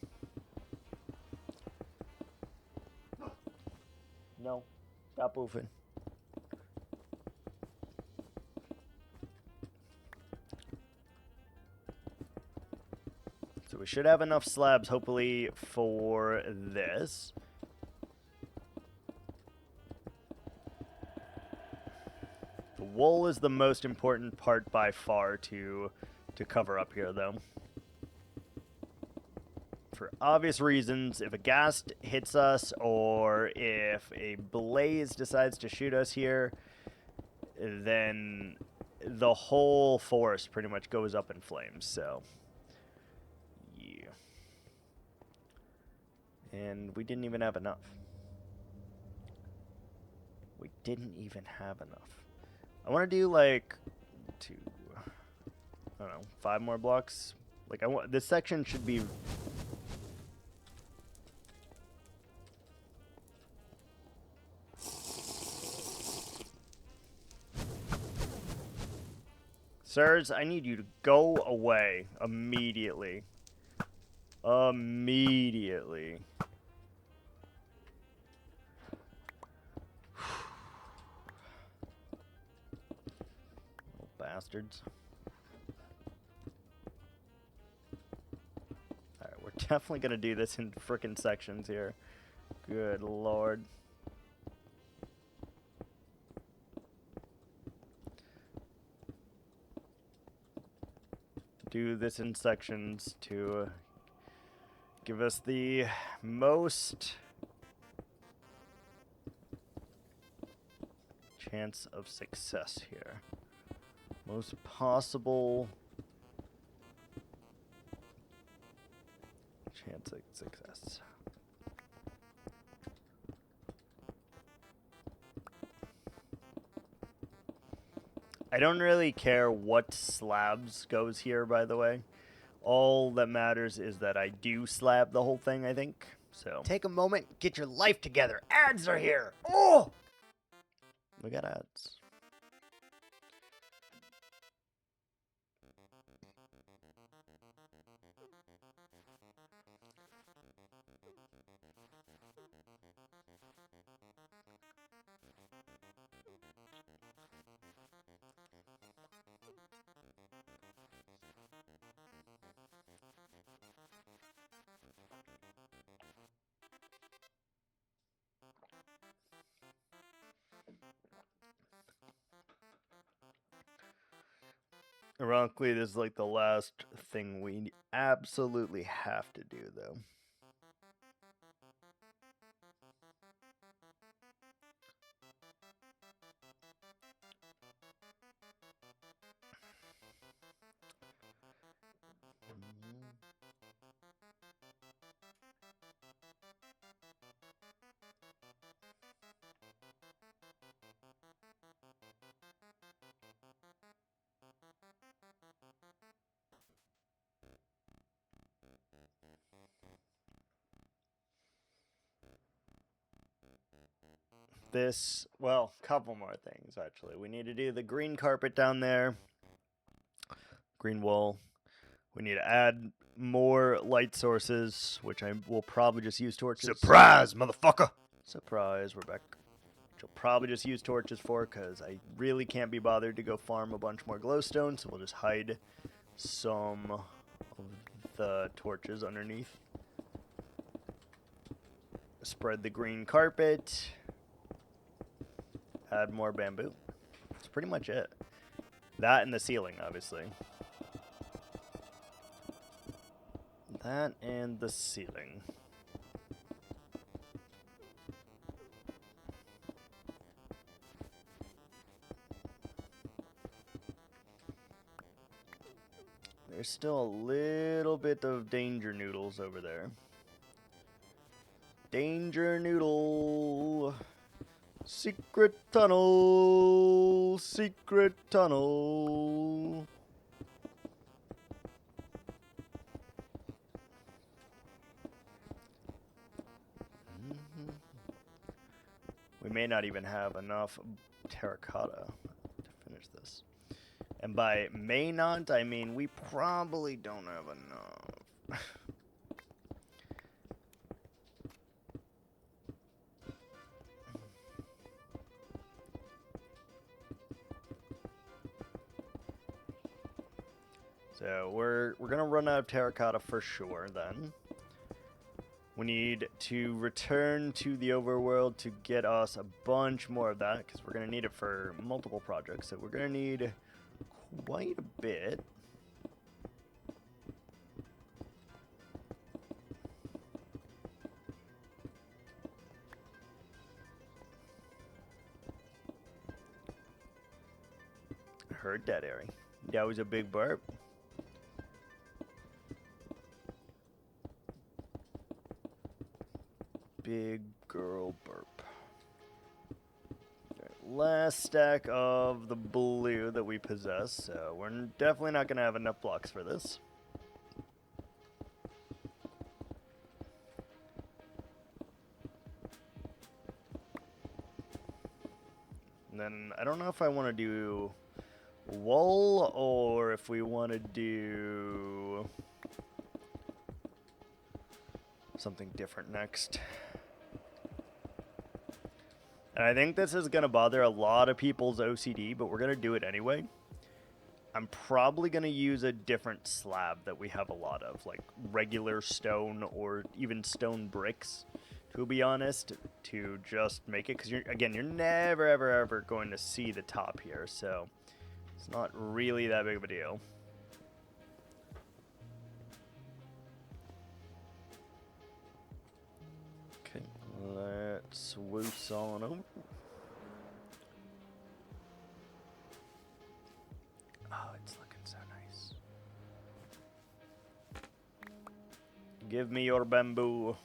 No. Stop moving. should have enough slabs, hopefully, for this. The wool is the most important part by far to cover up here, though. For obvious reasons, if a ghast hits us or if a blaze decides to shoot us here, then the whole forest pretty much goes up in flames, so yeah. And we didn't even have enough. We didn't even have enough. I want to do like I don't know, 5 more blocks. Like this section should be Sirs, I need you to go away immediately. Immediately. Little bastards. Alright, we're definitely gonna do this in frickin' sections here. Good lord. Do this in sections to give us the most chance of success here. Most possible chance of success. I don't really care what slabs goes here, by the way. All that matters is that I do slab the whole thing, I think. So take a moment, get your life together. Ads are here. Oh! We got ads. Ironically, this is like the last thing we absolutely have to do, though. This, well, couple more things, actually. We need to do the green carpet down there. Green wool. We need to add more light sources, which I will probably just use torches. Surprise, motherfucker! Surprise, we're back. Which I'll probably just use torches for, because I really can't be bothered to go farm a bunch more glowstone, so we'll just hide some of the torches underneath. Spread the green carpet. Add more bamboo. That's pretty much it. That and the ceiling, obviously. That and the ceiling. There's still a little bit of danger noodles over there. Danger noodle. Secret tunnel. Secret tunnel. We may not even have enough terracotta to finish this. And by may not, I mean we probably don't have enough. So we're gonna run out of terracotta for sure then. We need to return to the overworld to get us a bunch more of that, because we're gonna need it for multiple projects. So we're gonna need quite a bit. I heard that, Ari. That was a big burp. Big girl burp. Last stack of the blue that we possess, so we're definitely not going to have enough blocks for this. And then I don't know if I want to do wool or if we want to do something different next. And I think this is going to bother a lot of people's OCD, but we're going to do it anyway. I'm probably going to use a different slab that we have a lot of, like regular stone or even stone bricks, to be honest, to just make it. Because, you're never, ever going to see the top here, so it's not really that big of a deal. Okay, let's swoop on over. Oh, it's looking so nice. Give me your bamboo.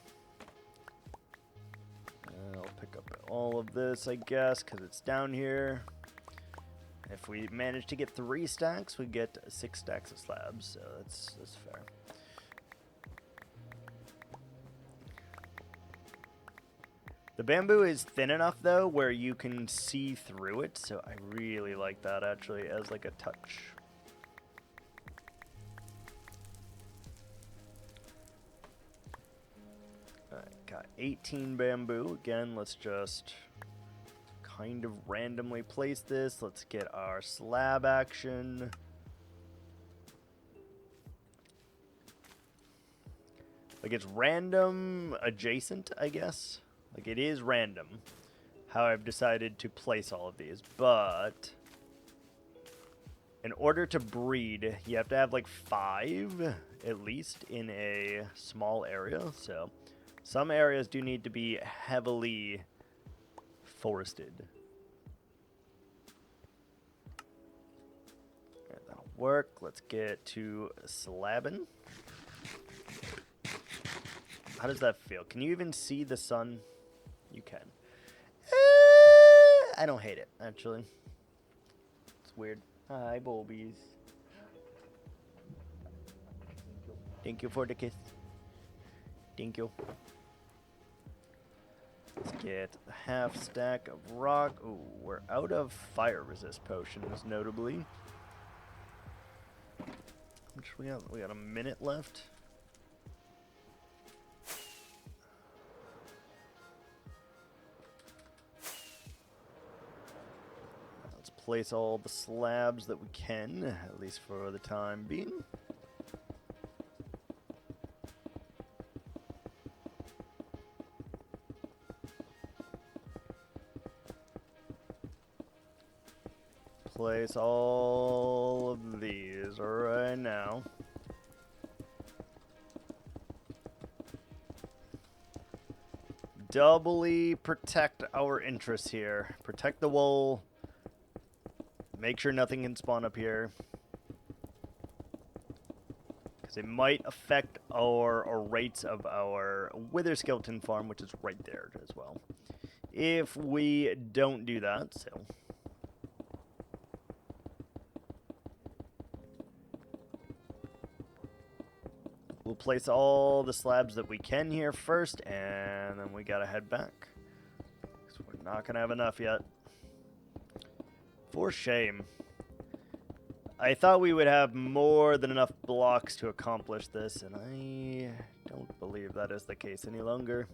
I'll pick up all of this, I guess, because it's down here. If we manage to get 3 stacks, we get 6 stacks of slabs, so that's fair. The bamboo is thin enough, though, where you can see through it, so I really like that, actually, as like a touch. Alright, got 18 bamboo. Again, let's just kind of randomly place this. Let's get our slab action. Like, it's random adjacent, I guess. Like, it is random how I've decided to place all of these, but in order to breed, you have to have like 5 at least in a small area. So some areas do need to be heavily forested. Okay, that'll work. Let's get to slabbing. How does that feel? Can you even see the sun? You can. I don't hate it, actually. It's weird. Hi, Bobies. Thank you for the kiss. Thank you. Let's get a half stack of rock. Ooh, we're out of fire resist potions, notably. How much we got? We got a minute left. Place all the slabs that we can, at least for the time being. Place all of these right now. Doubly protect our interests here. Protect the wool. Make sure nothing can spawn up here, because it might affect our rates of our wither skeleton farm, which is right there as well, if we don't do that. So we'll place all the slabs that we can here first, and then we gotta head back, because we're not gonna have enough yet. For shame. I thought we would have more than enough blocks to accomplish this, and I don't believe that is the case any longer.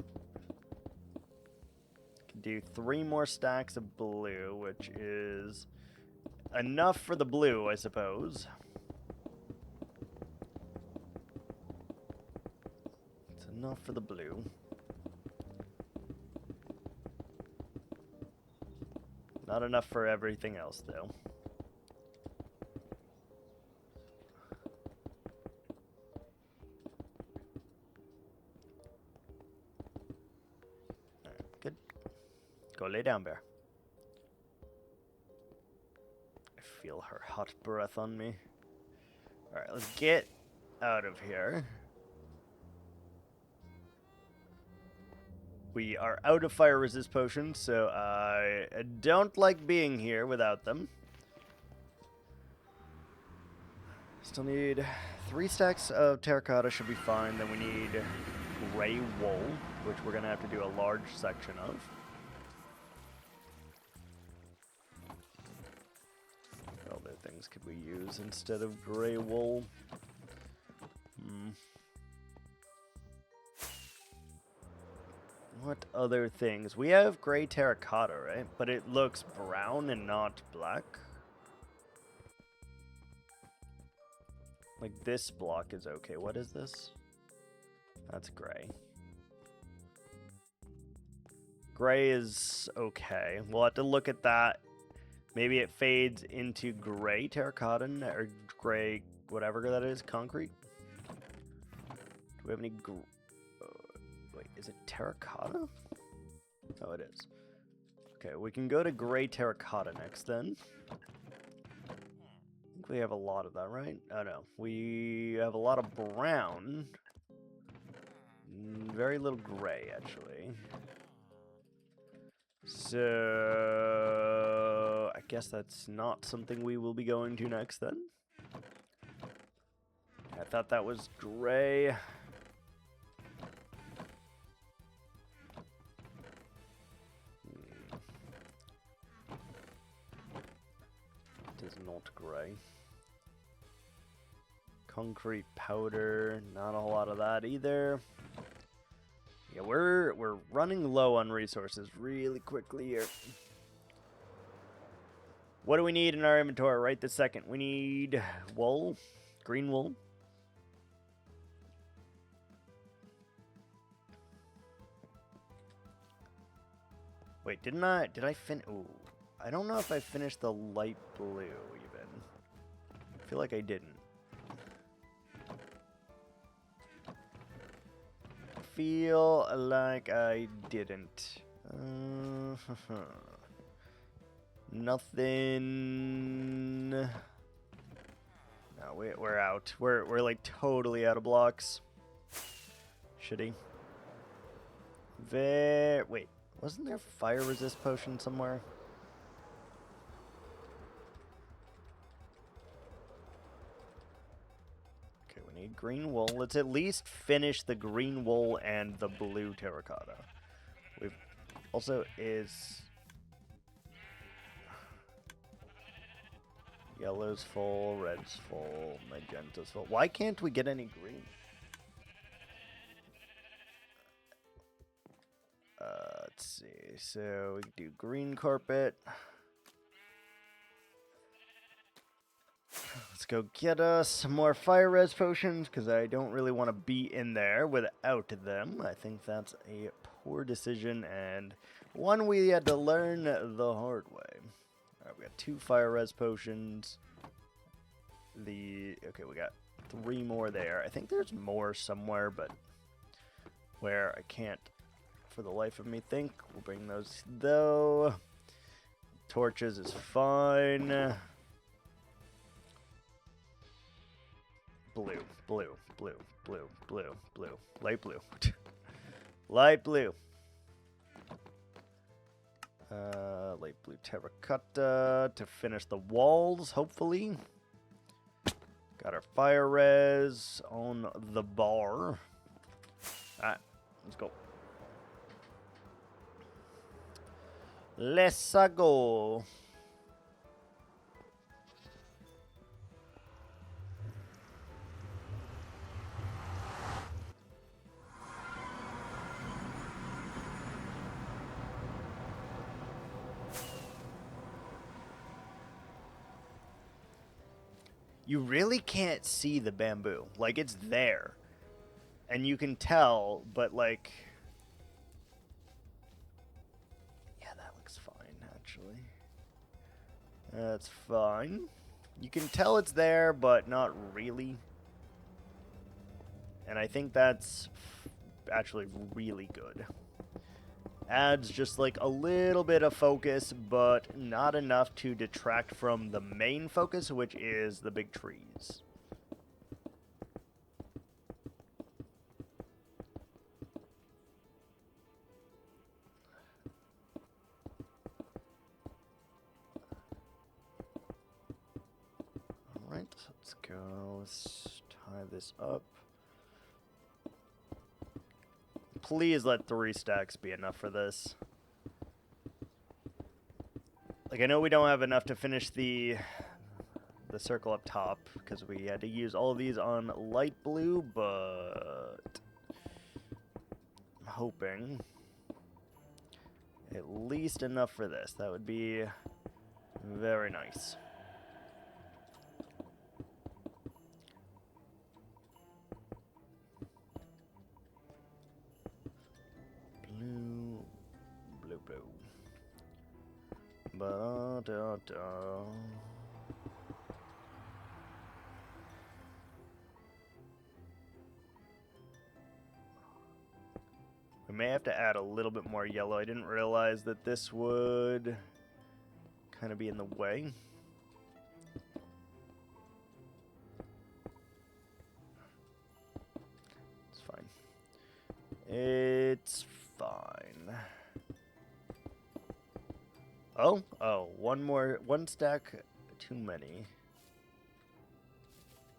Can do 3 more stacks of blue, which is enough for the blue, I suppose. Not for the blue. Not enough for everything else, though. Alright, good. Go lay down, bear. I feel her hot breath on me. Alright, let's get out of here. We are out of fire resist potions, so I don't like being here without them. Still need 3 stacks of terracotta, should be fine. Then we need gray wool, which we're going to have to do a large section of. What other things could we use instead of gray wool? What other things? We have gray terracotta, right? But it looks brown and not black. Like, this block is okay. What is this? That's gray. Gray is okay. We'll have to look at that. Maybe it fades into gray terracotta or gray, whatever that is, concrete. Do we have any... Wait, is it terracotta? Oh, it is. Okay, we can go to gray terracotta next then. I think we have a lot of that, right? Oh, no. We have a lot of brown. Very little gray, actually. So... I guess that's not something we will be going to next then. I thought that was gray. Not gray. Concrete powder, not a whole lot of that either. Yeah, we're running low on resources really quickly here. What do we need in our inventory right this second? We need wool, green wool. Wait, did I finish? Ooh. I don't know if I finished the light blue, even. I feel like I didn't. I feel like I didn't. Nothing. No, we're out. We're like totally out of blocks. Shitty. Wait, wasn't there fire resist potion somewhere? Green wool. Let's at least finish the green wool and the blue terracotta. We've also is yellow's full, red's full, magenta's full. Why can't we get any green? Let's see. So we can do green carpet. Let's go get us some more fire res potions, because I don't really want to be in there without them. I think that's a poor decision, and one we had to learn the hard way. Alright, we got 2 fire res potions. Okay, we got 3 more there. I think there's more somewhere, but where I can't, for the life of me, think. We'll bring those, though. Torches is fine. Blue, blue, blue, blue, blue, blue, light blue. Light blue. Light blue terracotta to finish the walls, hopefully. Got our fire res on the bar. Alright, let's go. Let's go. You really can't see the bamboo. Like, it's there. And you can tell, but like... Yeah, that looks fine, actually. That's fine. You can tell it's there, but not really. And I think that's actually really good. Adds just like a little bit of focus, but not enough to detract from the main focus, which is the big trees. Alright, let's go. Let's tie this up. Please let 3 stacks be enough for this. Like, I know we don't have enough to finish the circle up top, because we had to use all of these on light blue, but I'm hoping at least enough for this. That would be very nice. Blue, blue, blue. Ba-da-da. We may have to add a little bit more yellow. I didn't realize that this would kind of be in the way. It's fine. It's fine. Oh, one stack too many.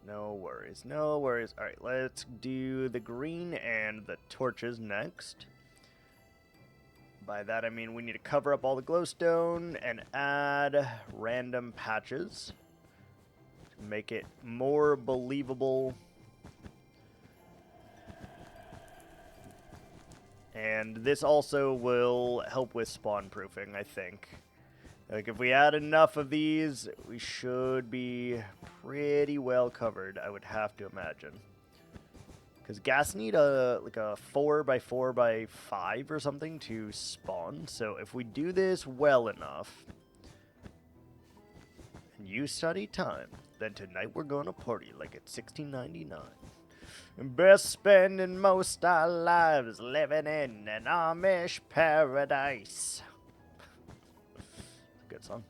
No worries, no worries. All right, let's do the green and the torches next. By that I mean we need to cover up all the glowstone and add random patches to make it more believable. And this also will help with spawn proofing, I think. Like, if we add enough of these, we should be pretty well covered, I would have to imagine. Because ghast need like a 4x4x5 or something to spawn. So if we do this well enough, and you study time, then tonight we're going to party like it's 1699. Best spending most our lives living in an Amish paradise. Good song.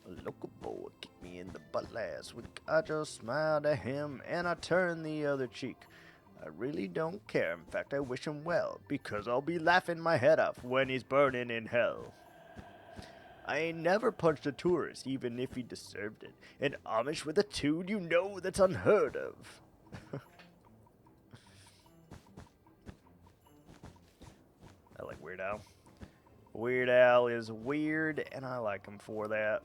A local boy kicked me in the butt last week. I just smiled at him and I turned the other cheek. I really don't care. In fact, I wish him well, because I'll be laughing my head off when he's burning in hell. I ain't never punched a tourist, even if he deserved it. An Amish with a tune, you know that's unheard of. I like Weird Al. Weird Al is weird, and I like him for that.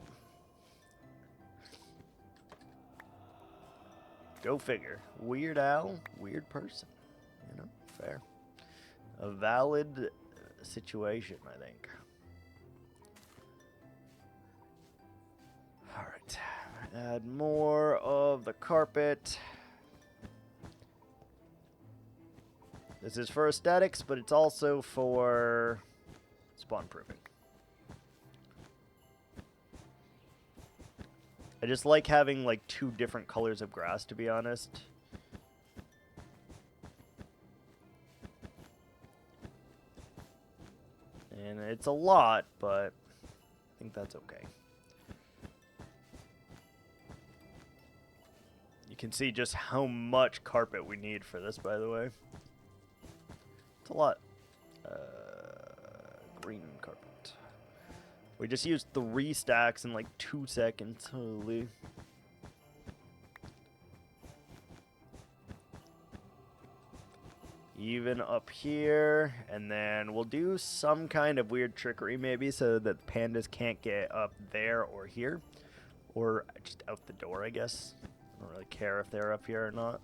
Go figure. Weird Al, weird person. You know, fair. A valid situation, I think. Alright. Add more of the carpet. This is for aesthetics, but it's also for spawn proofing. I just like having like 2 different colors of grass, to be honest. And it's a lot, but I think that's okay. You can see just how much carpet we need for this, by the way. It's a lot. Green carpet. We just used 3 stacks in like 2 seconds. Holy. Even up here, and then we'll do some kind of weird trickery maybe so that the pandas can't get up there or here, or just out the door, I guess. I don't really care if they're up here or not.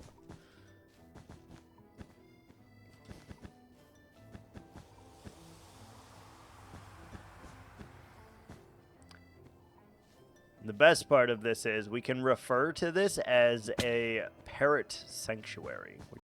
The best part of this is we can refer to this as a parrot sanctuary,